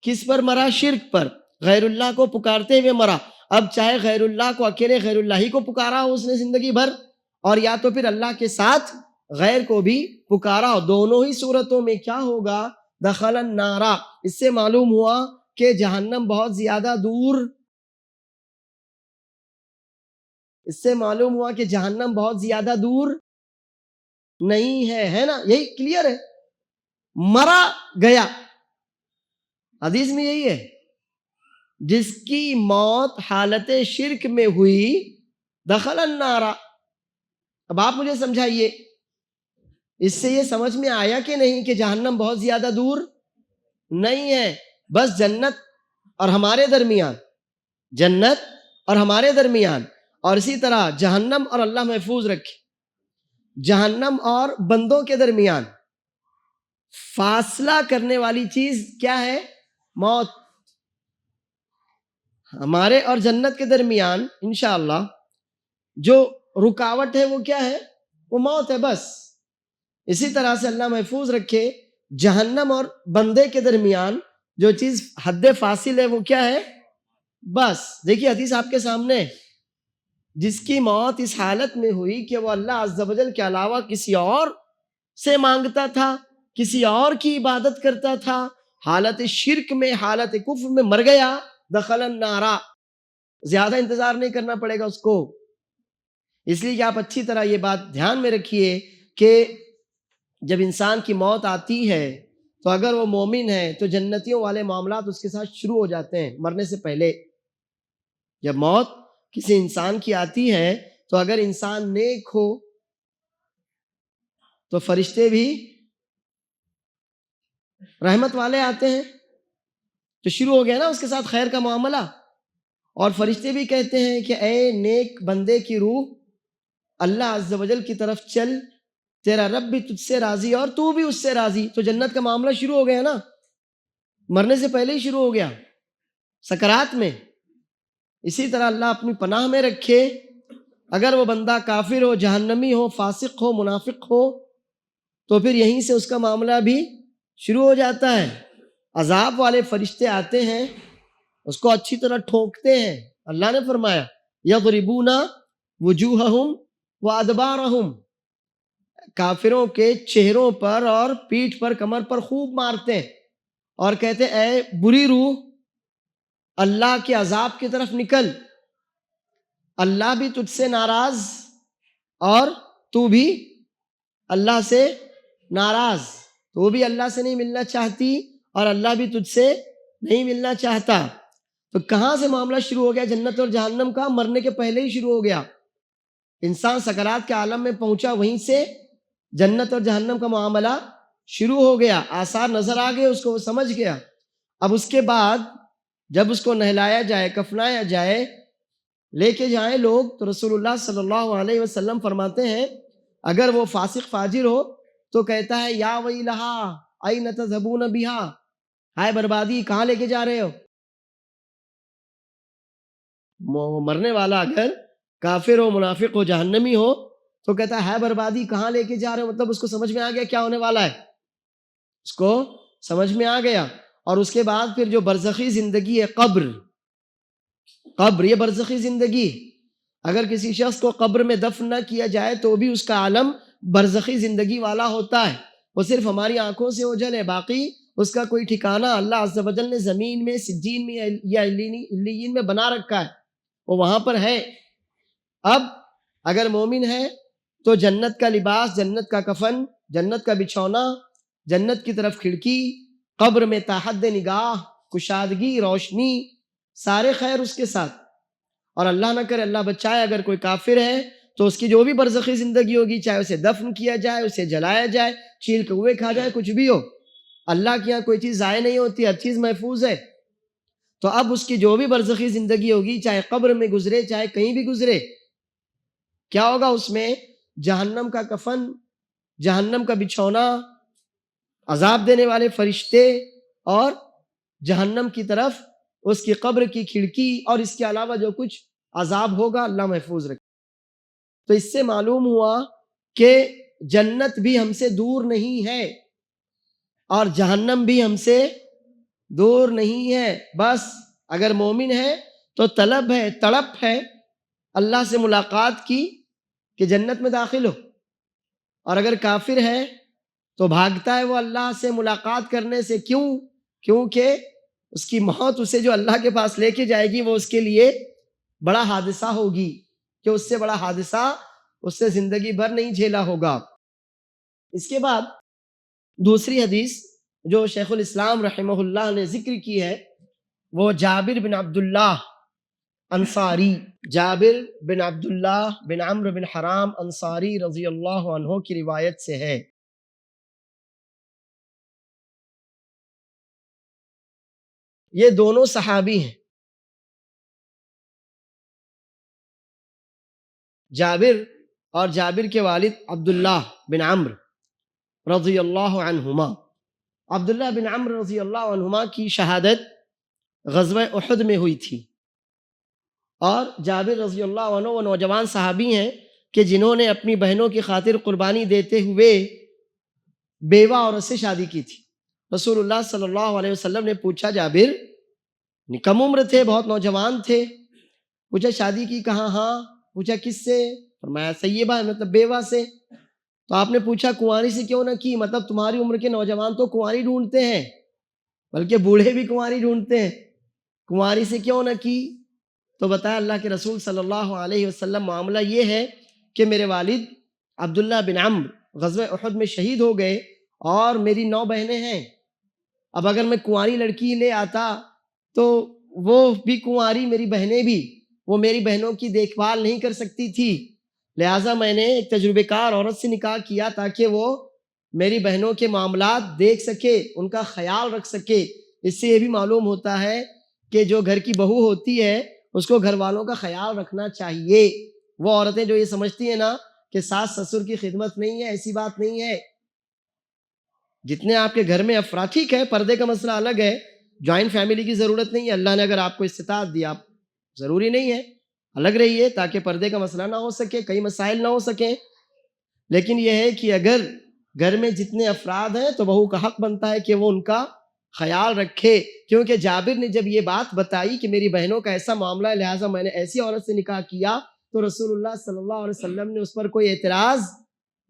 Speaker 1: کس پر مرا؟ شرک پر. غیر اللہ کو پکارتے ہوئے مرا. اب چاہے غیر اللہ کو، اکیلے غیر اللہ ہی کو پکارا ہو اس نے زندگی بھر، اور یا تو پھر اللہ کے ساتھ غیر کو بھی پکارا ہو، دونوں ہی صورتوں میں کیا ہوگا؟ دخل النار. اس سے معلوم ہوا کہ جہنم بہت زیادہ دور، اس سے معلوم ہوا کہ جہنم بہت زیادہ دور نہیں ہے. ہے نا؟ یہی کلیئر ہے. مرا گیا، حدیث میں یہی ہے. جس کی موت حالت شرک میں ہوئی، دخل النار. اب آپ مجھے سمجھائیے، اس سے یہ سمجھ میں آیا کہ نہیں کہ جہنم بہت زیادہ دور نہیں ہے، بس جنت اور ہمارے درمیان، جنت اور ہمارے درمیان. اور اسی طرح جہنم اور اللہ محفوظ رکھے، جہنم اور بندوں کے درمیان فاصلہ کرنے والی چیز کیا ہے؟ موت. ہمارے اور جنت کے درمیان انشاءاللہ جو رکاوٹ ہے وہ کیا ہے؟ وہ موت ہے بس. اسی طرح سے اللہ محفوظ رکھے، جہنم اور بندے کے درمیان جو چیز حد فاصل ہے وہ کیا ہے؟ بس. دیکھیے حدیث آپ کے سامنے، جس کی موت اس حالت میں ہوئی کہ وہ اللہ عز و جل کے علاوہ کسی اور سے مانگتا تھا، کسی اور کی عبادت کرتا تھا، حالت شرک میں، حالت کفر میں مر گیا، دخل النار. زیادہ انتظار نہیں کرنا پڑے گا اس کو. اس لیے کہ آپ اچھی طرح یہ بات دھیان میں رکھیے کہ جب انسان کی موت آتی ہے تو اگر وہ مومن ہے تو جنتیوں والے معاملات اس کے ساتھ شروع ہو جاتے ہیں مرنے سے پہلے. جب موت کسی انسان کی آتی ہے تو اگر انسان نیک ہو تو فرشتے بھی رحمت والے آتے ہیں، تو شروع ہو گیا نا اس کے ساتھ خیر کا معاملہ. اور فرشتے بھی کہتے ہیں کہ اے نیک بندے کی روح، اللہ عز و جل کی طرف چل، تیرا رب بھی تجھ سے راضی اور تو بھی اس سے راضی. تو جنت کا معاملہ شروع ہو گیا نا، مرنے سے پہلے ہی شروع ہو گیا، سکرات میں. اسی طرح اللہ اپنی پناہ میں رکھے، اگر وہ بندہ کافر ہو، جہنمی ہو، فاسق ہو، منافق ہو، تو پھر یہیں سے اس کا معاملہ بھی شروع ہو جاتا ہے. عذاب والے فرشتے آتے ہیں، اس کو اچھی طرح ٹھوکتے ہیں. اللہ نے فرمایا یضربون وجوہہم وادبارہم، کافروں کے چہروں پر اور پیٹھ پر، کمر پر خوب مارتے ہیں اور کہتے ہیں اے بری روح، اللہ کے عذاب کی طرف نکل، اللہ بھی تجھ سے ناراض اور تو بھی اللہ سے ناراض. تو بھی اللہ سے نہیں ملنا چاہتی اور اللہ بھی تجھ سے نہیں ملنا چاہتا. تو کہاں سے معاملہ شروع ہو گیا جنت اور جہنم کا؟ مرنے کے پہلے ہی شروع ہو گیا. انسان سکرات کے عالم میں پہنچا، وہیں سے جنت اور جہنم کا معاملہ شروع ہو گیا، آثار نظر آ گئے اس کو، وہ سمجھ گیا۔ اب اس کے بعد جب اس کو نہلایا جائے، کفنایا جائے، لے کے جائیں لوگ، تو رسول اللہ صلی اللہ علیہ وسلم فرماتے ہیں اگر وہ فاسق فاجر ہو تو کہتا ہے یا ویلہا این تذہبون بہا، ہائے بربادی، کہاں لے کے جا رہے ہو؟ مرنے والا اگر کافر ہو، منافق ہو، جہنمی ہو تو کہتا ہے بربادی، کہاں لے کے جا رہے ہو؟ مطلب اس کو سمجھ میں آ گیا کیا ہونے والا ہے، اس کو سمجھ میں آ گیا۔ اور اس کے بعد پھر جو برزخی زندگی ہے، قبر یہ برزخی زندگی، اگر کسی شخص کو قبر میں دفن نہ کیا جائے تو بھی اس کا عالم برزخی زندگی والا ہوتا ہے، وہ صرف ہماری آنکھوں سے اوجھل ہے، باقی اس کا کوئی ٹھکانہ اللہ عز و جل نے زمین میں، سجین میں یا علیین میں بنا رکھا ہے، وہ وہاں پر ہے۔ اب اگر مومن ہے تو جنت کا لباس، جنت کا کفن، جنت کا بچھونا، جنت کی طرف کھڑکی، قبر میں تحت نگاہ، کشادگی، روشنی، سارے خیر اس کے ساتھ۔ اور اللہ نہ کرے، اللہ بچائے، اگر کوئی کافر ہے تو اس کی جو بھی برزخی زندگی ہوگی، چاہے اسے دفن کیا جائے، اسے جلایا جائے، چیل کوے کھا جائے، کچھ بھی ہو، اللہ کے یہاں کوئی چیز ضائع نہیں ہوتی، ہر چیز محفوظ ہے۔ تو اب اس کی جو بھی برزخی زندگی ہوگی، چاہے قبر میں گزرے، چاہے کہیں بھی گزرے، کیا ہوگا اس میں؟ جہنم کا کفن، جہنم کا بچھونا، عذاب دینے والے فرشتے، اور جہنم کی طرف اس کی قبر کی کھڑکی، اور اس کے علاوہ جو کچھ عذاب ہوگا، اللہ محفوظ رکھے۔ تو اس سے معلوم ہوا کہ جنت بھی ہم سے دور نہیں ہے اور جہنم بھی ہم سے دور نہیں ہے، بس اگر مومن ہے تو طلب ہے، تڑپ ہے اللہ سے ملاقات کی کہ جنت میں داخل ہو، اور اگر کافر ہے تو بھاگتا ہے وہ اللہ سے ملاقات کرنے سے۔ کیونکہ اس کی موت اسے جو اللہ کے پاس لے کے جائے گی، وہ اس کے لیے بڑا حادثہ ہوگی، کہ اس سے بڑا حادثہ اس سے زندگی بھر نہیں جھیلا ہوگا۔ اس کے بعد دوسری حدیث جو شیخ الاسلام رحمہ اللہ نے ذکر کی ہے، وہ جابر بن عبداللہ انصاری، جابر بن عبداللہ بن عمرو بن حرام انصاری رضی اللہ عنہ کی روایت سے ہے۔ یہ دونوں صحابی ہیں، جابر اور جابر کے والد عبداللہ بن عمرو رضی اللہ عنہما۔ عبداللہ بن عمرو رضی اللہ عنہما کی شہادت غزوہ احد میں ہوئی تھی، اور جابر رضی اللہ عنہ وہ نوجوان صحابی ہیں کہ جنہوں نے اپنی بہنوں کی خاطر قربانی دیتے ہوئے بیوہ عورت سے شادی کی تھی۔ رسول اللہ صلی اللہ علیہ وسلم نے پوچھا، جابر کم عمر تھے، بہت نوجوان تھے، پوچھا شادی کی کہاں؟ ہاں۔ پوچھا کس سے؟ فرمایا سیبہ، مطلب بیوہ سے۔ تو آپ نے پوچھا کنواری سے کیوں نہ کی؟ مطلب تمہاری عمر کے نوجوان تو کنواری ڈھونڈتے ہیں، بلکہ بوڑھے بھی کنواری ڈھونڈتے ہیں، کنواری سے کیوں نہ کی؟ تو بتایا اللہ کے رسول صلی اللہ علیہ وسلم، معاملہ یہ ہے کہ میرے والد عبداللہ بن عمرو غزوہ احد میں شہید ہو گئے، اور میری 9 بہنیں ہیں۔ اب اگر میں کنواری لڑکی لے آتا تو وہ بھی کنواری، میری بہنیں بھی، وہ میری بہنوں کی دیکھ بھال نہیں کر سکتی تھی، لہٰذا میں نے ایک تجربہ کار عورت سے نکاح کیا تاکہ وہ میری بہنوں کے معاملات دیکھ سکے، ان کا خیال رکھ سکے۔ اس سے یہ بھی معلوم ہوتا ہے کہ جو گھر کی بہو ہوتی ہے اس کو گھر والوں کا خیال رکھنا چاہیے۔ وہ عورتیں جو یہ سمجھتی ہیں نا کہ ساس سسر کی خدمت نہیں ہے، ایسی بات نہیں ہے۔ جتنے آپ کے گھر میں افراد، ٹھیک ہے پردے کا مسئلہ الگ ہے، جوائنٹ فیملی کی ضرورت نہیں ہے، اللہ نے اگر آپ کو استطاعت دی، آپ ضروری نہیں ہے الگ رہیے تاکہ پردے کا مسئلہ نہ ہو سکے، کئی مسائل نہ ہو سکیں، لیکن یہ ہے کہ اگر گھر میں جتنے افراد ہیں تو بہو کا حق بنتا ہے کہ وہ ان کا خیال رکھے۔ کیونکہ جابر نے جب یہ بات بتائی کہ میری بہنوں کا ایسا معاملہ ہے، لہٰذا میں نے ایسی عورت سے نکاح کیا، تو رسول اللہ صلی اللہ علیہ وسلم نے اس پر کوئی اعتراض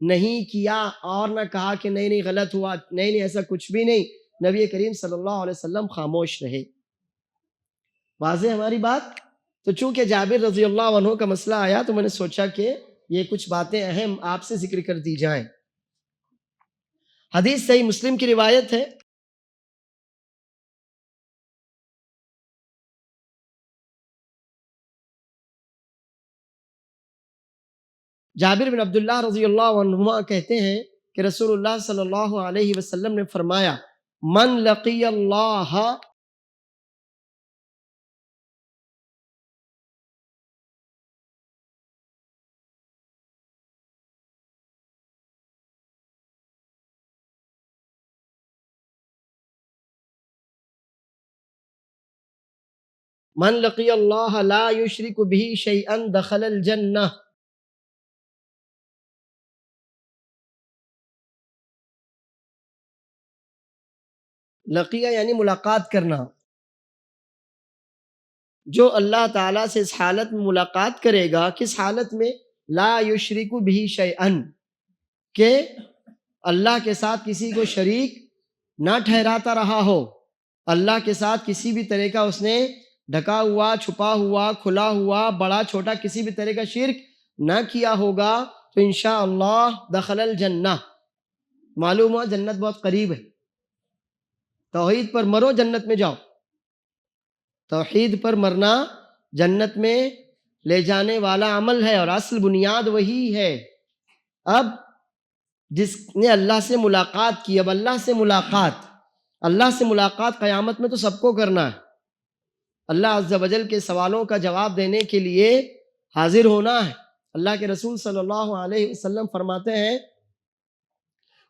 Speaker 1: نہیں کیا، اور نہ کہا کہ نہیں نہیں غلط ہوا، نہیں ایسا کچھ بھی نہیں۔ نبی کریم صلی اللہ علیہ وسلم خاموش رہے۔ واضح ہماری بات؟ تو چونکہ جابر رضی اللہ عنہ کا مسئلہ آیا تو میں نے سوچا کہ یہ کچھ باتیں اہم آپ سے ذکر کر دی جائیں۔ حدیث صحیح مسلم کی روایت ہے، جابر بن عبداللہ رضی اللہ عنہما کہتے ہیں کہ رسول اللہ صلی اللہ علیہ وسلم نے فرمایا من لقی اللہ من لقی اللہ لا یشرک بہ شیئا دخل الجنہ. لقیہ یعنی ملاقات کرنا. جو اللہ تعالیٰ سے اس حالت میں ملاقات کرے گا، کس حالت میں؟ لا یشرک بہ شیئا، کہ اللہ کے ساتھ کسی کو شریک نہ ٹھہراتا رہا ہو، اللہ کے ساتھ کسی بھی طرح کا اس نے ڈھکا ہوا، چھپا ہوا، کھلا ہوا، بڑا چھوٹا کسی بھی طرح کا شرک نہ کیا ہوگا، تو انشاءاللہ دخل الجنہ. معلوم ہوا جنت بہت قریب ہے. توحید پر مرو جنت میں جاؤ. توحید پر مرنا جنت میں لے جانے والا عمل ہے، اور اصل بنیاد وہی ہے. اب جس نے اللہ سے ملاقات کی، اب اللہ سے ملاقات قیامت میں تو سب کو کرنا ہے. اللہ عز و جل کے سوالوں کا جواب دینے کے لیے حاضر ہونا ہے. اللہ کے رسول صلی اللہ علیہ وسلم فرماتے ہیں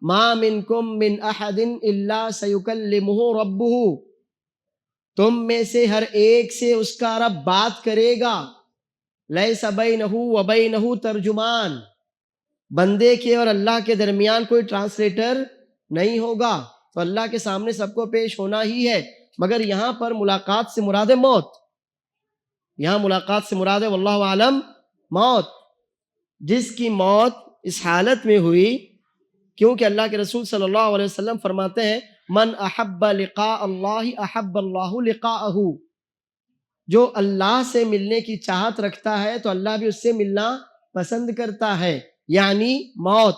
Speaker 1: ما منکم من احد الا سیکلمہ ربہ، تم میں سے ہر ایک سے اس کا رب بات کرے گا. لیس بینہ وبینہ ترجمان، بندے کے اور اللہ کے درمیان کوئی ٹرانسلیٹر نہیں ہوگا. تو اللہ کے سامنے سب کو پیش ہونا ہی ہے. مگر یہاں پر ملاقات سے مراد ہے موت. یہاں ملاقات سے مراد ہے واللہ عالم موت. جس کی موت اس حالت میں ہوئی، کیونکہ اللہ کے رسول صلی اللہ علیہ وسلم فرماتے ہیں من احب لقاء اللہ احب اللہ لقاءہ، جو اللہ سے ملنے کی چاہت رکھتا ہے تو اللہ بھی اس سے ملنا پسند کرتا ہے. یعنی موت.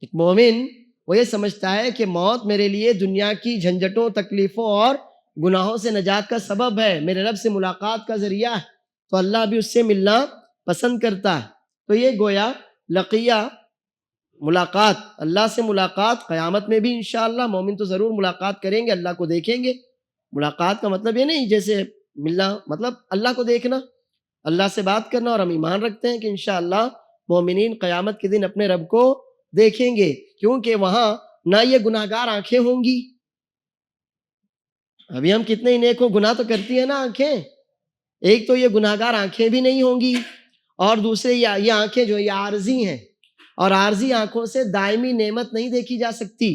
Speaker 1: ایک مومن وہ یہ سمجھتا ہے کہ موت میرے لیے دنیا کی جھنجھٹوں، تکلیفوں اور گناہوں سے نجات کا سبب ہے، میرے رب سے ملاقات کا ذریعہ ہے، تو اللہ بھی اس سے ملنا پسند کرتا ہے. تو یہ گویا لقیہ ملاقات، اللہ سے ملاقات قیامت میں بھی انشاءاللہ مومن تو ضرور ملاقات کریں گے، اللہ کو دیکھیں گے. ملاقات کا مطلب یہ نہیں جیسے ملنا، مطلب اللہ کو دیکھنا، اللہ سے بات کرنا. اور ہم ایمان رکھتے ہیں کہ انشاءاللہ مومنین قیامت کے دن اپنے رب کو دیکھیں گے، کیونکہ وہاں نہ یہ گناہگار آنکھیں ہوں گی. ابھی ہم کتنے ہی نیک ہو، گناہ تو کرتی ہیں نا آنکھیں. ایک تو یہ گناہگار آنکھیں بھی نہیں ہوں گی، اور دوسرے یہ آنکھیں جو یہ عارضی ہیں، اور عارضی آنکھوں سے دائمی نعمت نہیں دیکھی جا سکتی.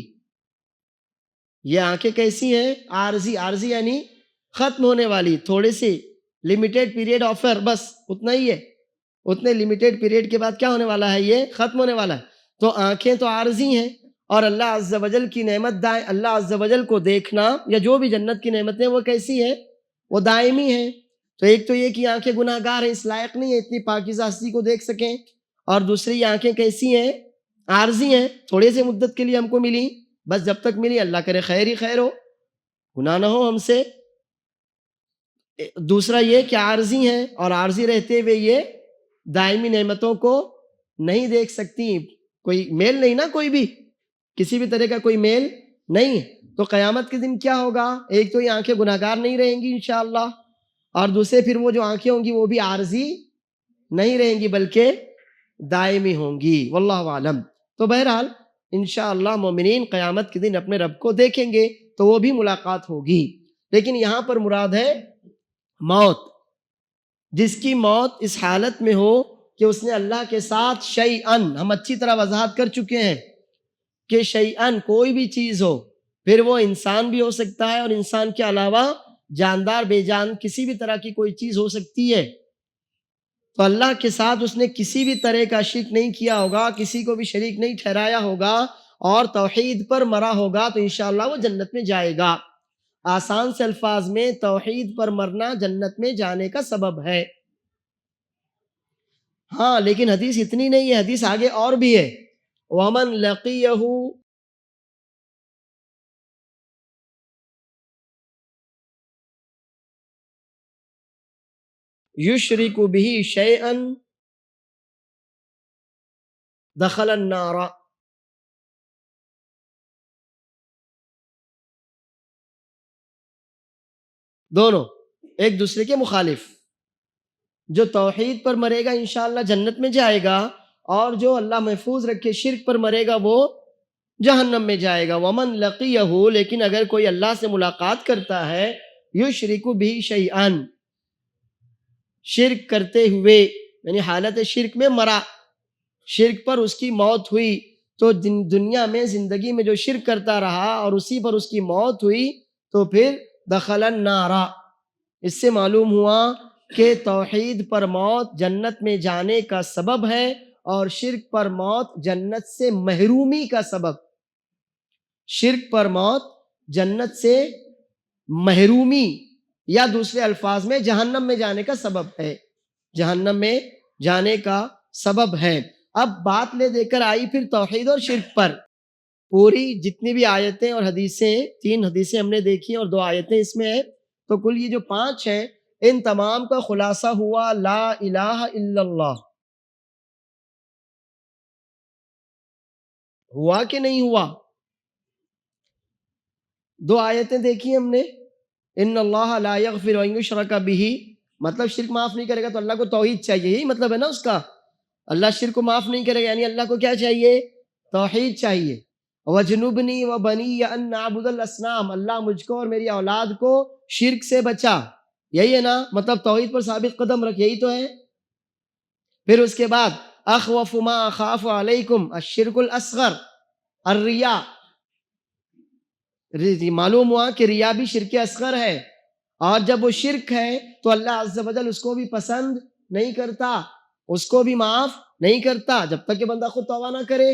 Speaker 1: یہ آنکھیں کیسی ہیں؟ عارضی. عارضی یعنی ختم ہونے والی، تھوڑے سے لمیٹیڈ پیریڈ آفر، بس اتنا ہی ہے. اتنے لمیٹیڈ پیریڈ کے بعد کیا ہونے والا ہے؟ یہ ختم ہونے والا ہے. تو آنکھیں تو عارضی ہیں، اور اللہ عز و جل کی نعمت اللہ عز و جل کو دیکھنا یا جو بھی جنت کی نعمتیں وہ کیسی ہیں؟ وہ دائمی ہیں. تو ایک تو یہ کہ آنکھیں گناہ گار ہیں، اس لائق نہیں ہے اتنی پاکیزہ ہستی کو دیکھ سکیں. اور دوسری یہ آنکھیں کیسی ہیں؟ عارضی ہیں، تھوڑے سے مدت کے لیے ہم کو ملی، بس جب تک ملی اللہ کرے خیر ہی خیر ہو، گناہ نہ ہو ہم سے. دوسرا یہ کہ عارضی ہیں، اور عارضی رہتے ہوئے یہ دائمی نعمتوں کو نہیں دیکھ سکتی. کوئی میل نہیں نا، کوئی بھی کسی بھی طرح کا کوئی میل نہیں. تو قیامت کے دن کیا ہوگا؟ ایک تو یہ آنکھیں گناہگار نہیں رہیں گی انشاءاللہ، اور دوسرے پھر وہ جو آنکھیں ہوں گی وہ بھی عارضی نہیں رہیں گی بلکہ دائمی ہوں گی. واللہ عالم. تو بہرحال انشاءاللہ مومنین قیامت کے دن اپنے رب کو دیکھیں گے تو وہ بھی ملاقات ہوگی. لیکن یہاں پر مراد ہے موت. جس کی موت اس حالت میں ہو کہ اس نے اللہ کے ساتھ شیئن، ہم اچھی طرح وضاحت کر چکے ہیں کہ شیئن کوئی بھی چیز ہو، پھر وہ انسان بھی ہو سکتا ہے، اور انسان کے علاوہ جاندار، بے جان کسی بھی طرح کی کوئی چیز ہو سکتی ہے. تو اللہ کے ساتھ اس نے کسی بھی طرح کا شرک نہیں کیا ہوگا، کسی کو بھی شریک نہیں ٹھہرایا ہوگا، اور توحید پر مرا ہوگا، تو انشاءاللہ وہ جنت میں جائے گا. آسان سے الفاظ میں توحید پر مرنا جنت میں جانے کا سبب ہے. ہاں لیکن حدیث اتنی نہیں ہے، حدیث آگے اور بھی ہے. وَمَن لَقِيَهُ يُشْرِكُ بِهِ شَيْئًا دَخَلَ النَّارَ. دونوں ایک دوسرے کے مخالف. جو توحید پر مرے گا انشاءاللہ جنت میں جائے گا، اور جو اللہ محفوظ رکھے شرک پر مرے گا وہ جہنم میں جائے گا. ومن لقیہ، لیکن اگر کوئی اللہ سے ملاقات کرتا ہے یشرک بھی شیئا، شرک کرتے ہوئے، یعنی حالت شرک میں مرا، شرک پر اس کی موت ہوئی، تو دنیا میں زندگی میں جو شرک کرتا رہا اور اسی پر اس کی موت ہوئی تو پھر دخل النار. اس سے معلوم ہوا کہ توحید پر موت جنت میں جانے کا سبب ہے، اور شرک پر موت جنت سے محرومی کا سبب. شرک پر موت جنت سے محرومی، یا دوسرے الفاظ میں جہنم میں جانے کا سبب ہے، جہنم میں جانے کا سبب ہے. اب بات لے دے کر آئی پھر توحید اور شرک پر. پوری جتنی بھی آیتیں اور حدیثیں، 3 حدیثیں ہم نے دیکھی اور 2 آیتیں اس میں ہیں، تو کل یہ جو 5 ہیں ان تمام کا خلاصہ ہوا لا الہ الا اللہ. ہوا کہ نہیں ہوا؟ 2 آیتیں دیکھی ہم نے، ان اللہ لا یغفر ان یشرک بہ، مطلب شرک معاف نہیں کرے گا، تو اللہ کو توحید چاہیے، یہی مطلب ہے نا اس کا. اللہ شرک کو معاف نہیں کرے گا، یعنی اللہ کو کیا چاہیے؟ توحید چاہیے. وجنبنی وبنی ان نعبد الاصنام، اللہ مجھ کو اور میری اولاد کو شرک سے بچا، یہی ہے نا، مطلب توحید پر ثابت قدم رکھ، یہی تو ہے. پھر اس کے بعد اخوف ما اخاف علیکم الشرک الاصغر الریا، معلوم ہوا کہ ریا بھی شرک اصغر ہے، اور جب وہ شرک ہے تو اللہ عز و جل اس کو بھی پسند نہیں کرتا، اس کو بھی معاف نہیں کرتا جب تک کہ بندہ خود توبہ نہ کرے.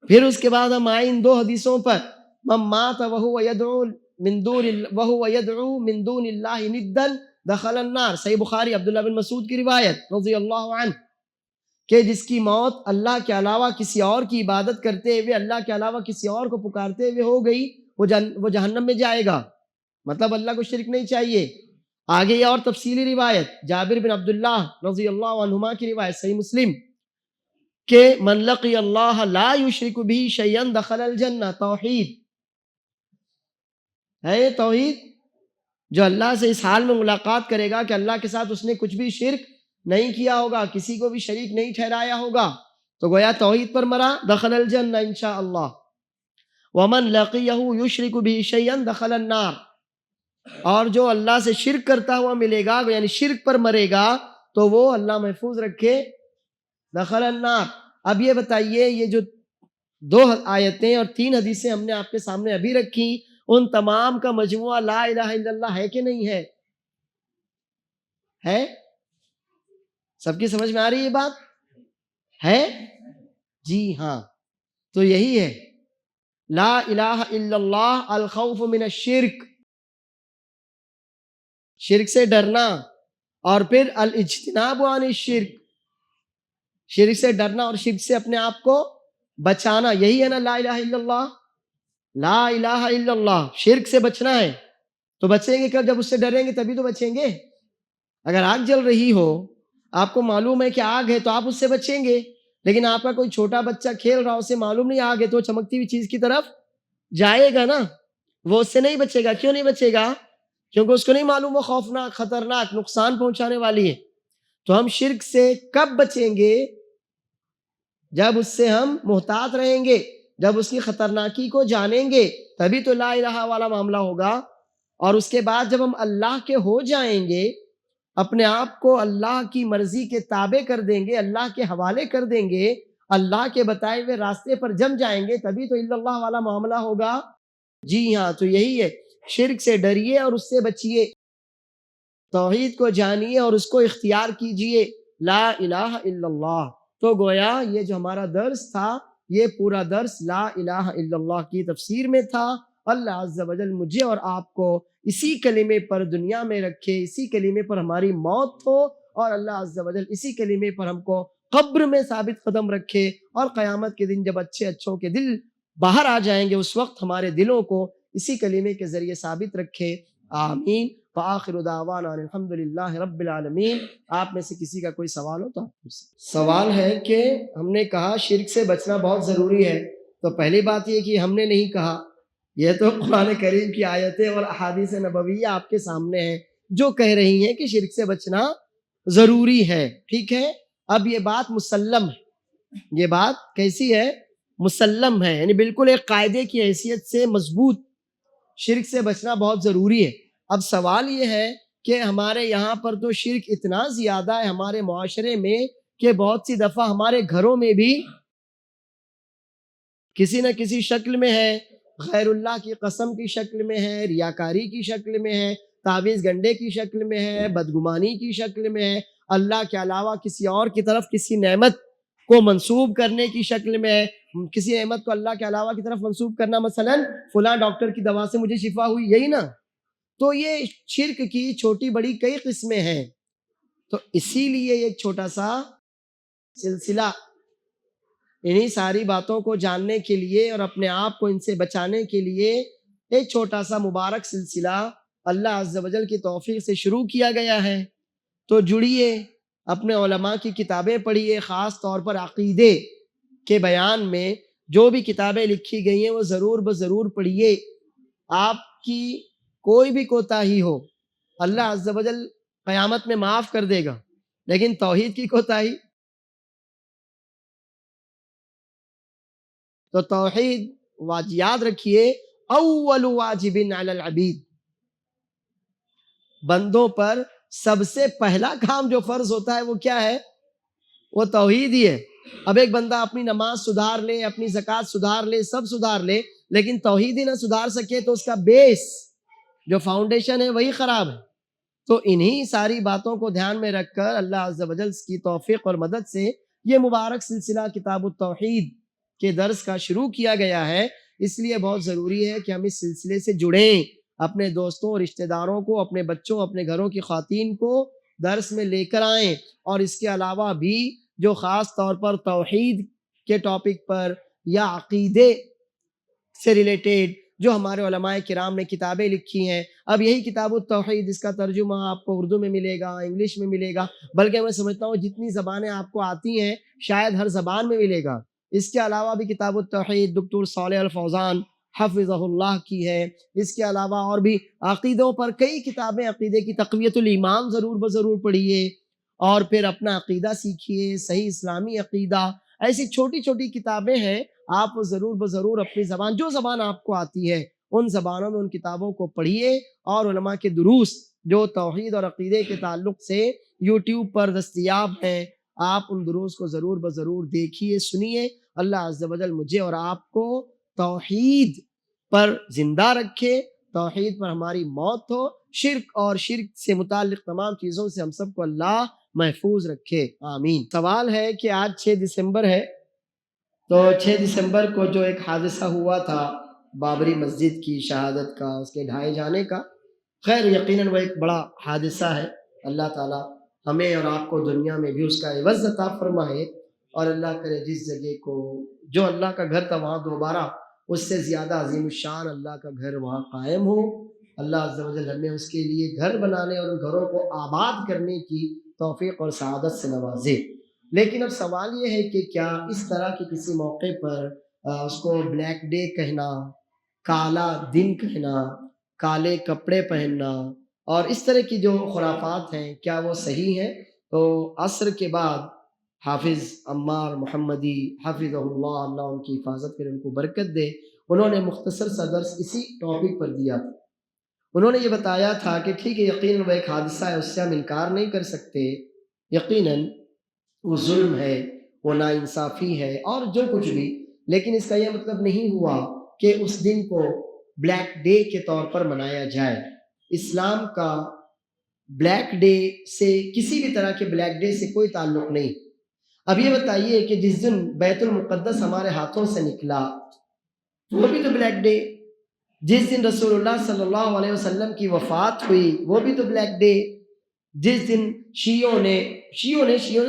Speaker 1: پھر اس کے بعد ہم آئے ان 2 حدیثوں پر، من مات وهو يدعو من دون اللہ ندا دخل النار، صحیح بخاری عبداللہ بن مسعود کی روایت رضی اللہ عنہ، کہ جس کی موت اللہ کے علاوہ کسی اور کی عبادت کرتے ہوئے، اللہ کے علاوہ کسی اور کو پکارتے ہوئے ہو گئی، وہ جہنم میں جائے گا. مطلب اللہ کو شرک نہیں چاہیے. آگے یہ اور تفصیلی روایت جابر بن عبداللہ رضی اللہ عنہما کی روایت صحیح مسلم، کہ من لقی اللہ لا یشرک بہ شیئا دخل الجنہ، توحید ہے، توحید. جو اللہ سے اس حال میں ملاقات کرے گا کہ اللہ کے ساتھ اس نے کچھ بھی شرک نہیں کیا ہوگا، کسی کو بھی شریک نہیں ٹھہرایا ہوگا، تو گویا توحید پر مرا، دخل الجنہ انشاءاللہ. ومن لقیہ یشرک بہ شیئا دخل النار، اور جو اللہ سے شرک کرتا ہوا ملے گا، یعنی شرک پر مرے گا، تو وہ اللہ محفوظ رکھے دخل النار. اب یہ بتائیے، یہ جو 2 آیتیں اور 3 حدیثیں ہم نے آپ کے سامنے ابھی رکھی، ان تمام کا مجموعہ لا الہ الا اللہ ہے کہ نہیں ہے؟ ہے؟ سب کی سمجھ میں آ رہی ہے یہ بات؟ ہے؟ جی ہاں، تو یہی ہے لا الہ الا اللہ، الخوف من الشرک، شرک سے ڈرنا، اور پھر الاجتناب عن الشرک، شرک سے ڈرنا اور شرک سے اپنے آپ کو بچانا، یہی ہے نا لا الہ الا اللہ. لا الہ الا اللہ، شرک سے بچنا ہے. تو بچیں گے کب؟ جب اس سے ڈریں گے تبھی تو بچیں گے. اگر آگ جل رہی ہو، آپ کو معلوم ہے کہ آگ ہے، تو آپ اس سے بچیں گے، لیکن آپ کا کوئی چھوٹا بچہ کھیل رہا، اسے معلوم نہیں آگ ہے، تو چمکتی ہوئی چیز کی طرف جائے گا نا، وہ اس سے نہیں بچے گا. کیوں نہیں بچے گا؟ کیونکہ اس کو نہیں معلوم وہ خوفناک، خطرناک، نقصان پہنچانے والی ہے. تو ہم شرک سے کب بچیں گے؟ جب اس سے ہم محتاط رہیں گے، جب اس کی خطرناکی کو جانیں گے، تبھی تو لا الہ والا معاملہ ہوگا. اور اس کے بعد جب ہم اللہ کے ہو جائیں گے، اپنے آپ کو اللہ کی مرضی کے تابع کر دیں گے، اللہ کے حوالے کر دیں گے، اللہ کے بتائے ہوئے راستے پر جم جائیں گے، تبھی تو الا اللہ والا معاملہ ہوگا. جی ہاں، تو یہی ہے، شرک سے ڈریے اور اس سے بچیے، توحید کو جانیے اور اس کو اختیار کیجیے، لا الہ الا اللہ. تو گویا یہ جو ہمارا درس تھا، یہ پورا درس لا الہ الا اللہ کی تفسیر میں تھا. اللہ عز و جل مجھے اور آپ کو اسی کلمے پر دنیا میں رکھے، اسی کلمے پر ہماری موت ہو، اور اللہ عز و جل اسی کلمے پر ہم کو قبر میں ثابت قدم رکھے، اور قیامت کے دن جب اچھوں کے دل باہر آ جائیں گے، اس وقت ہمارے دلوں کو اسی کلمے کے ذریعے ثابت رکھے. آمین. وآخر دعوانا الحمدللہ رب العالمین. آپ میں سے کسی کا کوئی سوال ہو تو آپ پوچھ سکتے. سوال ہے کہ ہم نے کہا شرک سے بچنا بہت ضروری ہے، تو پہلی بات یہ کہ ہم نے نہیں کہا، یہ تو قرآن کریم کی آیتیں اور احادیث نبویہ آپ کے سامنے ہیں جو کہہ رہی ہیں کہ شرک سے بچنا ضروری ہے. ٹھیک ہے، اب یہ بات مسلم ہے، یہ بات کیسی ہے؟ مسلم ہے، یعنی بالکل ایک قاعدے کی حیثیت سے مضبوط، شرک سے بچنا بہت ضروری ہے. اب سوال یہ ہے کہ ہمارے یہاں پر تو شرک اتنا زیادہ ہے ہمارے معاشرے میں کہ بہت سی دفعہ ہمارے گھروں میں بھی کسی نہ کسی شکل میں ہے، غیر اللہ کی قسم کی شکل میں ہے، ریاکاری کی شکل میں ہے، تعویذ گنڈے کی شکل میں ہے، بدگمانی کی شکل میں ہے، اللہ کے علاوہ کسی اور کی طرف کسی نعمت کو منسوب کرنے کی شکل میں ہے. کسی نعمت کو اللہ کے علاوہ کی طرف منسوب کرنا، مثلا فلاں ڈاکٹر کی دوا سے مجھے شفا ہوئی، یہی نا. تو یہ شرک کی چھوٹی بڑی کئی قسمیں ہیں. تو اسی لیے ایک چھوٹا سا سلسلہ انہی ساری باتوں کو جاننے کے لیے اور اپنے آپ کو ان سے بچانے کے لیے ایک چھوٹا سا مبارک سلسلہ اللہ عز و جل کی توفیق سے شروع کیا گیا ہے. تو جڑیے، اپنے علماء کی کتابیں پڑھیے، خاص طور پر عقیدے کے بیان میں جو بھی کتابیں لکھی گئی ہیں وہ ضرور بضرور پڑھیے. آپ کی کوئی بھی کوتاہی ہو اللہ عز و جل قیامت میں معاف کر دے گا، لیکن توحید کی کوتاہی، تو توحید یاد رکھیے اول واجب علی العبید، بندوں پر سب سے پہلا کام جو فرض ہوتا ہے وہ کیا ہے؟ وہ توحید ہی ہے. اب ایک بندہ اپنی نماز سدھار لے، اپنی زکوٰۃ سدھار لے، سب سدھار لے، لیکن توحید ہی نہ سدھار سکے تو اس کا بیس جو فاؤنڈیشن ہے وہی خراب ہے. تو انہی ساری باتوں کو دھیان میں رکھ کر اللہ عز و جل کی توفیق اور مدد سے یہ مبارک سلسلہ کتاب التوحید کے درس کا شروع کیا گیا ہے. اس لیے بہت ضروری ہے کہ ہم اس سلسلے سے جڑیں، اپنے دوستوں، رشتہ داروں کو، اپنے بچوں، اپنے گھروں کی خواتین کو درس میں لے کر آئیں. اور اس کے علاوہ بھی جو خاص طور پر توحید کے ٹاپک پر یا عقیدے سے ریلیٹڈ جو ہمارے علماء کرام نے کتابیں لکھی ہیں، اب یہی کتاب التوحید، اس کا ترجمہ آپ کو اردو میں ملے گا، انگلش میں ملے گا، بلکہ میں سمجھتا ہوں جتنی زبانیں آپ کو آتی ہیں شاید ہر زبان میں ملے گا. اس کے علاوہ بھی کتاب التوحید دکتور صالح الفوزان حفظہ اللہ کی ہے. اس کے علاوہ اور بھی عقیدوں پر کئی کتابیں، عقیدے کی تقویت الایمان ضرور بضرور پڑھیے اور پھر اپنا عقیدہ سیکھیے، صحیح اسلامی عقیدہ. ایسی چھوٹی چھوٹی کتابیں ہیں، آپ ضرور بضرور اپنی زبان، جو زبان آپ کو آتی ہے ان زبانوں میں ان کتابوں کو پڑھیے. اور علماء کے دروس جو توحید اور عقیدے کے تعلق سے یوٹیوب پر دستیاب ہیں، آپ ان دروس کو ضرور بضرور دیکھیے، سنیے. اللہ عز و جل مجھے اور آپ کو توحید پر زندہ رکھے، توحید پر ہماری موت ہو، شرک اور شرک سے متعلق تمام چیزوں سے ہم سب کو اللہ محفوظ رکھے، آمین. سوال ہے کہ آج 6 دسمبر ہے، تو 6 دسمبر کو جو ایک حادثہ ہوا تھا بابری مسجد کی شہادت کا، اس کے ڈھائے جانے کا، خیر یقیناً وہ ایک بڑا حادثہ ہے. اللہ تعالیٰ ہمیں اور آپ کو دنیا میں بھی اس کا عوض عطا فرمائے، اور اللہ کرے جس جگہ کو جو اللہ کا گھر تھا وہاں دوبارہ اس سے زیادہ عظیم الشان اللہ کا گھر وہاں قائم ہو. اللہ عز و جل ہمیں اس کے لیے گھر بنانے اور ان گھروں کو آباد کرنے کی توفیق اور سعادت سے نوازے. لیکن اب سوال یہ ہے کہ کیا اس طرح کے کسی موقع پر اس کو بلیک ڈے کہنا، کالا دن کہنا، کالے کپڑے پہننا اور اس طرح کی جو خرافات ہیں کیا وہ صحیح ہیں؟ تو عصر کے بعد حافظ عمار محمدی حافظ اللہ، اللہ ان کی حفاظت کرے، ان کو برکت دے، انہوں نے مختصر سا درس اسی ٹاپک پر دیا تھا. انہوں نے یہ بتایا تھا کہ ٹھیک ہے یقیناً وہ ایک حادثہ ہے، اس سے ہم انکار نہیں کر سکتے، یقیناً وہ ظلم ہے، وہ ناانصافی ہے اور جو کچھ بھی، لیکن اس کا یہ مطلب نہیں ہوا کہ اس دن کو بلیک ڈے کے طور پر منایا جائے. اسلام کا بلیک ڈے سے، کسی بھی طرح کے بلیک ڈے سے کوئی تعلق نہیں. اب یہ بتائیے کہ جس دن بیت المقدس ہمارے ہاتھوں سے نکلا وہ بھی تو بلیک ڈے، جس دن رسول اللہ صلی اللہ علیہ وسلم کی وفات ہوئی وہ بھی تو بلیک ڈے، جس دن شیعوں نے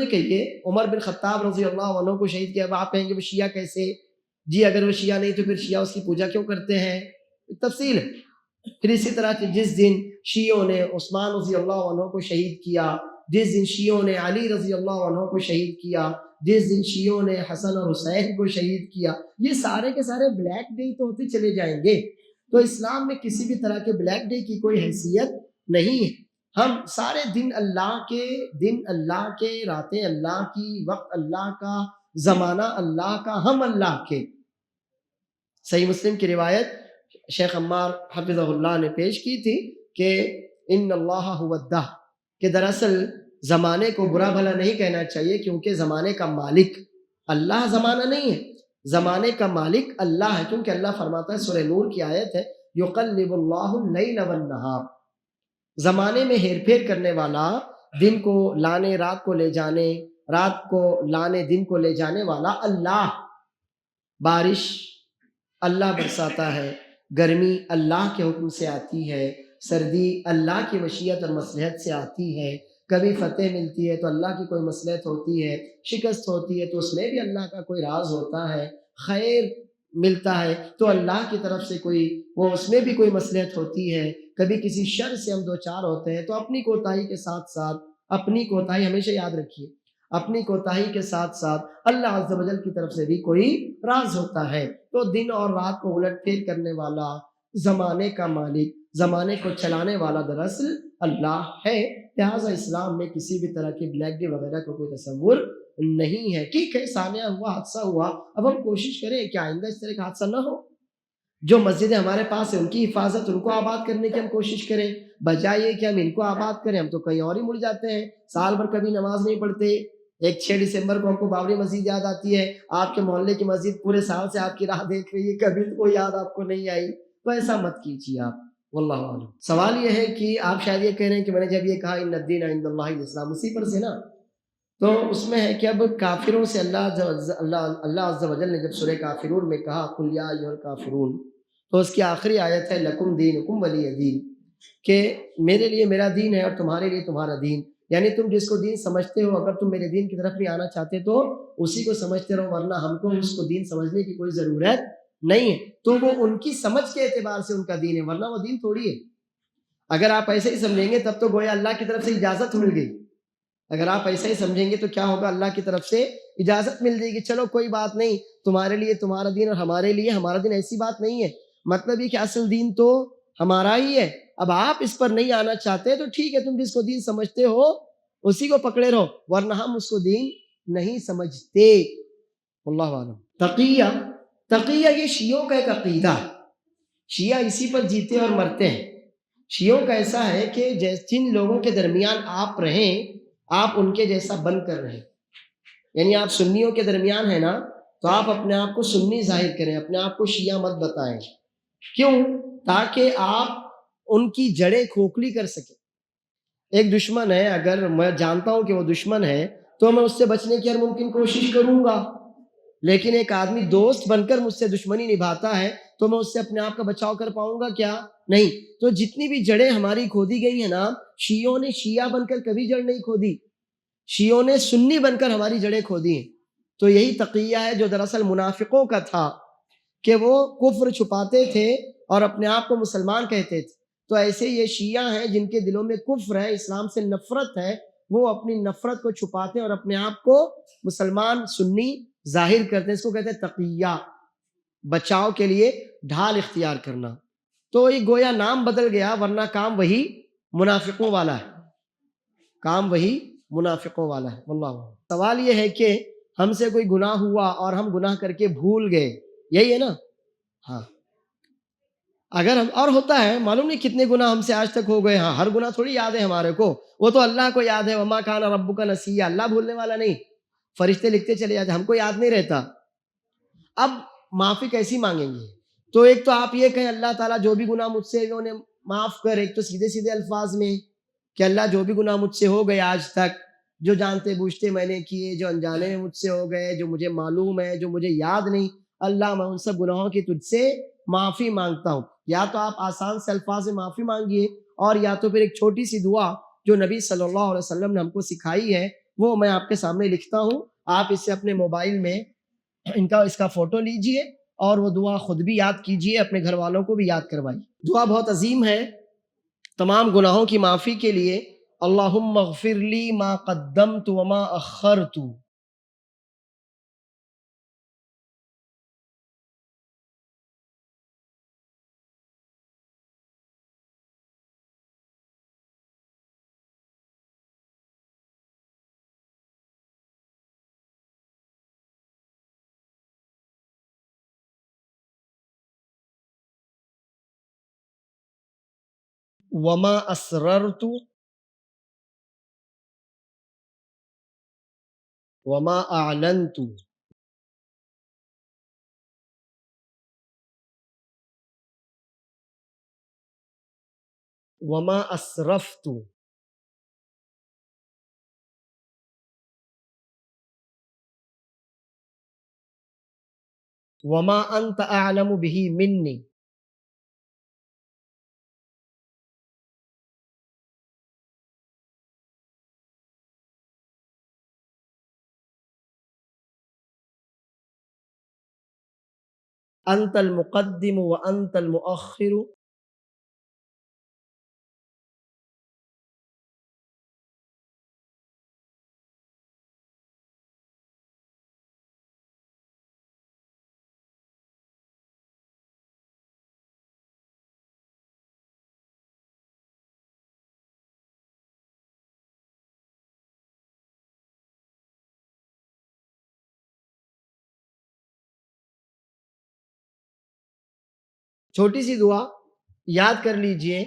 Speaker 1: کہیے عمر بن خطاب رضی اللہ عنہ کو شہید کیا. اب آپ کہیں گے وہ شیعہ کیسے؟ جی اگر وہ شیعہ نہیں تو پھر شیعہ اس کی پوجا کیوں کرتے ہیں؟ تفصیل ہے. پھر اسی طرح جس دن شیعوں نے عثمان رضی اللہ عنہ کو شہید کیا، جس دن شیعوں نے علی رضی اللہ عنہ کو شہید کیا، جس دن شیعوں نے حسن اور حسین کو شہید کیا، یہ سارے کے سارے بلیک ڈے تو ہوتے چلے جائیں گے. تو اسلام میں کسی بھی طرح کے بلیک ڈے کی کوئی حیثیت نہیں ہے. ہم سارے دن اللہ کے، راتیں اللہ کی، وقت اللہ کا، زمانہ اللہ کا، ہم اللہ کے. صحیح مسلم کی روایت شیخ عمار حفظہ اللہ نے پیش کی تھی کہ ان اللہ هو الدہر، کہ دراصل زمانے کو برا بھلا نہیں کہنا چاہیے، کیونکہ زمانے کا مالک اللہ زمانہ نہیں ہے، زمانے کا مالک اللہ ہے. کیونکہ اللہ فرماتا ہے، سورہ نور کی آیت ہے، یقلب اللہ اللیل والنہار، زمانے میں ہیر پھیر کرنے والا، دن کو لانے رات کو لے جانے، رات کو لانے دن کو لے جانے والا اللہ. بارش اللہ برساتا ہے، گرمی اللہ کے حکم سے آتی ہے، سردی اللہ کی مشیت اور مصلحت سے آتی ہے. کبھی فتح ملتی ہے تو اللہ کی کوئی مصلحت ہوتی ہے، شکست ہوتی ہے تو اس میں بھی اللہ کا کوئی راز ہوتا ہے، خیر ملتا ہے تو اللہ کی طرف سے کوئی وہ اس میں بھی کوئی مصلحت ہوتی ہے. کبھی کسی شر سے ہم دوچار ہوتے ہیں تو اپنی کوتاہی کے ساتھ ساتھ، اپنی کوتاہی ہمیشہ یاد رکھیے، اپنی کوتاہی کے ساتھ ساتھ اللہ عز و جل کی طرف سے بھی کوئی راز ہوتا ہے. تو دن اور رات کو الٹ پھیر کرنے والا، زمانے کا مالک، زمانے کو چلانے والا دراصل اللہ ہے. لہٰذا اسلام میں کسی بھی طرح کی بلیک ڈے وغیرہ کا کوئی تصور نہیں ہے. ٹھیک ہے، سانحہ ہوا، حادثہ ہوا، اب ہم کوشش کریں کہ آئندہ اس طرح کا حادثہ نہ ہو. جو مسجدیں ہمارے پاس ہیں ان کی حفاظت، ان کو آباد کرنے کی ہم کوشش کریں، بجائے کہ ہم ان کو آباد کریں. ہم تو کہیں اور ہی مڑ جاتے ہیں، سال بھر کبھی نماز نہیں پڑھتے. ایک 6 دسمبر کو ہم کو بابری مسجد یاد آتی ہے، آپ کے محلے کی مسجد پورے سال سے آپ کی راہ دیکھ رہی ہے، کبھی کوئی یاد آپ کو نہیں آئی. تو ایسا مت کیجیے آپ. واللہ اعلم. سوال یہ ہے کہ آپ شاید یہ کہہ رہے ہیں کہ میں نے جب یہ کہا ان الدین عند اللہ الاسلام، اسی پر سے نا، تو اس میں ہے کہ اب کافروں سے اللہ عز و جل نے جب سورہ کافرون میں کہا قل یا ایھا الکافرون، تو اس کی آخری آیت ہے لکم دینکم ولی دین، کہ میرے لیے میرا دین ہے اور تمہارے لیے تمہارا دین. یعنی تم جس کو دین سمجھتے ہو، اگر تم میرے دین کی طرف نہیں آنا چاہتے تو اسی کو سمجھتے رہو، ورنہ ہم کو اس کو دین سمجھنے کی کوئی ضرورت نہیں ہے. تو وہ ان کی سمجھ کے اعتبار سے ان کا دین ہے، ورنہ وہ دین تھوڑی ہے. اگر آپ ایسے ہی سمجھیں گے تب تو گویا اللہ کی طرف سے اجازت مل گئی. اگر آپ ایسا ہی سمجھیں گے تو کیا ہوگا، اللہ کی طرف سے اجازت مل جائے گی، چلو کوئی بات نہیں، تمہارے لیے تمہارا دین اور ہمارے لیے ہمارا دین. ایسی بات نہیں ہے. مطلب یہ کہ اصل دین تو ہمارا ہی ہے، اب آپ اس پر نہیں آنا چاہتے تو ٹھیک ہے، تم جس کو دین سمجھتے ہو اسی کو پکڑے رہو، ورنہ ہم اس کو دین نہیں سمجھتے. اللہ عالم. تقیہ یہ شیعوں کا ایک عقیدہ ہے، شیعہ اسی پر جیتے اور مرتے ہیں. شیعوں کا ایسا ہے کہ جن لوگوں کے درمیان آپ رہیں، آپ ان کے جیسا بن کر رہیں. یعنی آپ سنیوں کے درمیان ہیں نا، تو آپ اپنے آپ کو سنی ظاہر کریں، اپنے آپ کو شیعہ مت بتائیں. کیوں؟ تاکہ آپ ان کی جڑیں کھوکھلی کر سکیں. ایک دشمن ہے، اگر میں جانتا ہوں کہ وہ دشمن ہے تو میں اس سے بچنے کی ہر ممکن کوشش کروں گا. لیکن ایک آدمی دوست بن کر مجھ سے دشمنی نبھاتا ہے تو میں اس سے اپنے آپ کا بچاؤ کر پاؤں گا کیا؟ نہیں. تو جتنی بھی جڑیں ہماری کھودی گئی ہیں نا، شیعوں نے شیعہ بن کر کبھی جڑ نہیں کھودی، شیعوں نے سنی بن کر ہماری جڑیں کھودی ہیں. تو یہی تقیہ ہے جو دراصل منافقوں کا تھا، کہ وہ کفر چھپاتے تھے اور اپنے آپ کو مسلمان کہتے تھے. تو ایسے یہ شیعہ ہیں جن کے دلوں میں کفر ہے، اسلام سے نفرت ہے، وہ اپنی نفرت کو چھپاتے ہیں اور اپنے آپ کو مسلمان سنی ظاہر کرتے ہیں. اس کو کہتے ہیں تقیہ، بچاؤ کے لیے ڈھال اختیار کرنا. تو یہ گویا نام بدل گیا، ورنہ کام وہی منافقوں والا ہے، کام وہی منافقوں والا ہے. واللہ اعلم. سوال یہ ہے کہ ہم سے کوئی گناہ ہوا اور ہم گناہ کر کے بھول گئے، یہی ہے نا؟ ہاں. اگر ہم، اور ہوتا ہے، معلوم نہیں کتنے گناہ ہم سے آج تک ہو گئے. ہاں، ہر گناہ تھوڑی یاد ہے ہمارے کو، وہ تو اللہ کو یاد ہے. وما کان ربک نسیہ، اللہ بھولنے والا نہیں. فرشتے لکھتے چلے جاتے، ہم کو یاد نہیں رہتا. اب معافی کیسی مانگیں گے؟ تو ایک تو آپ یہ کہیں اللہ تعالیٰ جو بھی گناہ مجھ سے انہیں معاف کر، ایک تو سیدھے سیدھے الفاظ میں کہ اللہ جو بھی گناہ مجھ سے ہو گئے آج تک، جو جانتے بوجھتے میں نے کیے، جو انجانے میں مجھ سے ہو گئے، جو مجھے معلوم ہے، جو مجھے یاد نہیں، اللہ میں ان سب گناہوں کی تجھ سے معافی مانگتا ہوں. یا تو آپ آسان سے الفاظ میں معافی مانگیے، اور یا تو پھر ایک چھوٹی سی دعا جو نبی صلی اللہ علیہ وسلم نے ہم کو سکھائی ہے، وہ میں آپ کے سامنے لکھتا ہوں. آپ اس سے اپنے موبائل میں اس کا فوٹو لیجئے اور وہ دعا خود بھی یاد کیجئے، اپنے گھر والوں کو بھی یاد کروائیے. دعا بہت عظیم ہے تمام گناہوں کی معافی کے لیے. اللہم اغفر لی ما قدمت وما اخرت وما اسررت وما اعلنت وما اسرفت وما انت اعلم به مني انت المقدم وانت المؤخر چھوٹی سی دعا یاد کر لیجئے،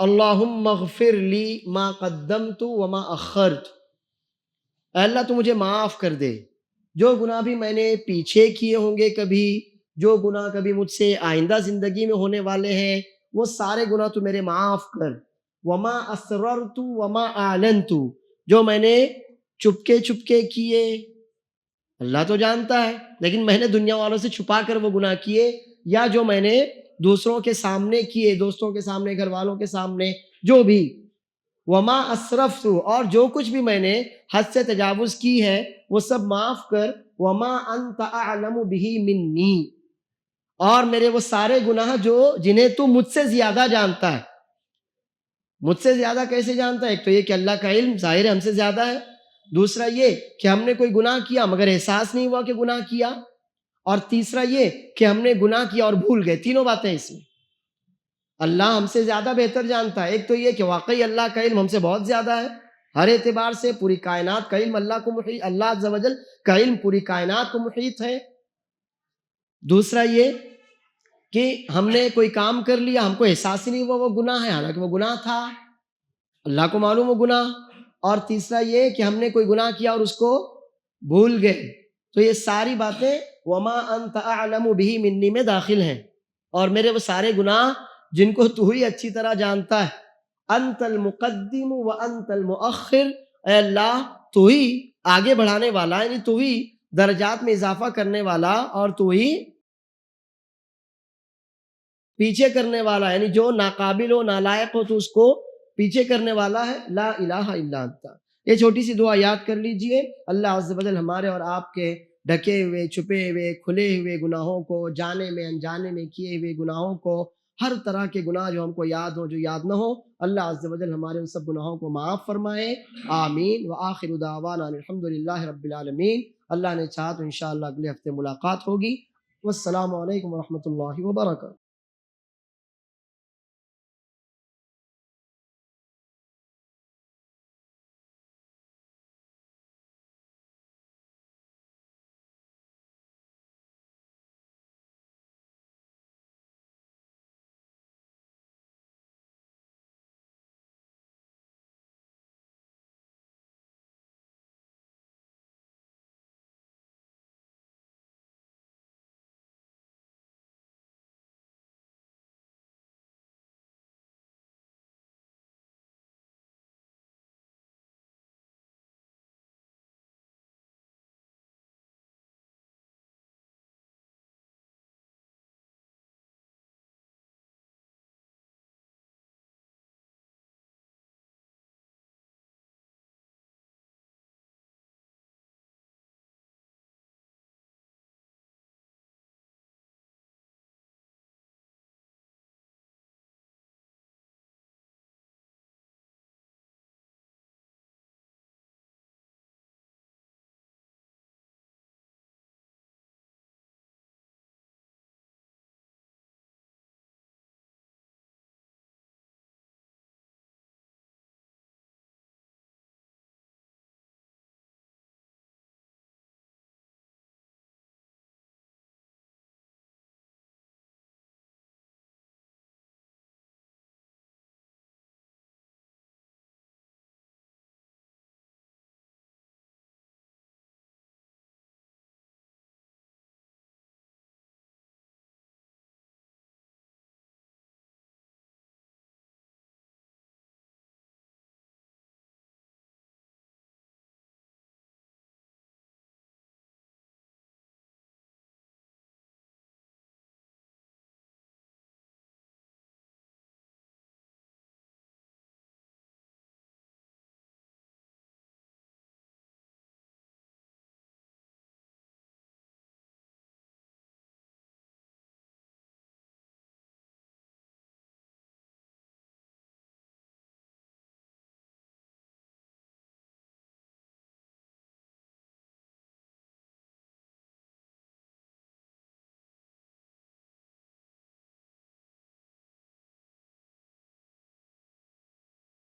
Speaker 1: اللہم اغفر لی ما قدمت وما اخرت، اے اللہ تو مجھے معاف کر دے جو گناہ بھی میں نے پیچھے کیے ہوں گے، کبھی جو گناہ کبھی مجھ سے آئندہ زندگی میں ہونے والے ہیں، وہ سارے گناہ تو میرے معاف کر، وما اسررت وما اعلنت، جو میں نے چپکے چپکے کیے اللہ تو جانتا ہے، لیکن میں نے دنیا والوں سے چھپا کر وہ گناہ کیے، یا جو میں نے دوسروں کے سامنے کیے، دوستوں کے سامنے، گھر والوں کے سامنے، جو بھی، وما اسرفت، اور جو کچھ بھی میں نے حد سے تجاوز کی ہے وہ سب معاف کر، وما انت اعلم به منی، اور میرے وہ سارے گناہ جو جنہیں تو مجھ سے زیادہ جانتا ہے۔ مجھ سے زیادہ کیسے جانتا ہے؟ ایک تو یہ کہ اللہ کا علم ظاہر ہے ہم سے زیادہ ہے، دوسرا یہ کہ ہم نے کوئی گناہ کیا مگر احساس نہیں ہوا کہ گناہ کیا، اور تیسرا یہ کہ ہم نے گناہ کیا اور بھول گئے۔ تینوں باتیں اس میں اللہ ہم سے زیادہ بہتر جانتا ہے۔ ایک تو یہ کہ واقعی اللہ کا علم ہم سے بہت زیادہ ہے، ہر اعتبار سے پوری کائنات کا علم اللہ کو محیط، اللہ عز و جل کا علم پوری کائنات کو محیط ہے۔ دوسرا یہ کہ ہم نے کوئی کام کر لیا، ہم کو احساس ہی نہیں ہوا وہ گناہ ہے، حالانکہ وہ گناہ تھا، اللہ کو معلوم وہ گناہ۔ اور تیسرا یہ کہ ہم نے کوئی گناہ کیا اور اس کو بھول گئے۔ تو یہ ساری باتیں وما انت اعلم به منی میں داخل ہیں، اور میرے وہ سارے گناہ جن کو تو ہی اچھی طرح جانتا ہے۔ انت المقدم وانت المؤخر، اے اللہ تو ہی آگے بڑھانے والا، یعنی تو ہی درجات میں اضافہ کرنے والا، اور تو ہی پیچھے کرنے والا، یعنی جو ناقابل ہو، نالائق ہو تو اس کو پیچھے کرنے والا ہے۔ لا الہ الا انت، یہ چھوٹی سی دعا یاد کر لیجئے۔ اللہ عز و جل ہمارے اور آپ کے ڈھکے ہوئے، چھپے ہوئے، کھلے ہوئے گناہوں کو، جانے میں انجانے میں کیے ہوئے گناہوں کو، ہر طرح کے گناہ جو ہم کو یاد ہو، جو یاد نہ ہو، اللہ عز و جل ہمارے ان سب گناہوں کو معاف فرمائے، آمین۔ وآخر دعوانا الحمدللہ رب العالمین۔ اللہ نے چاہا تو انشاءاللہ اگلے ہفتے ملاقات ہوگی۔ والسلام علیکم ورحمۃ اللہ وبرکاتہ۔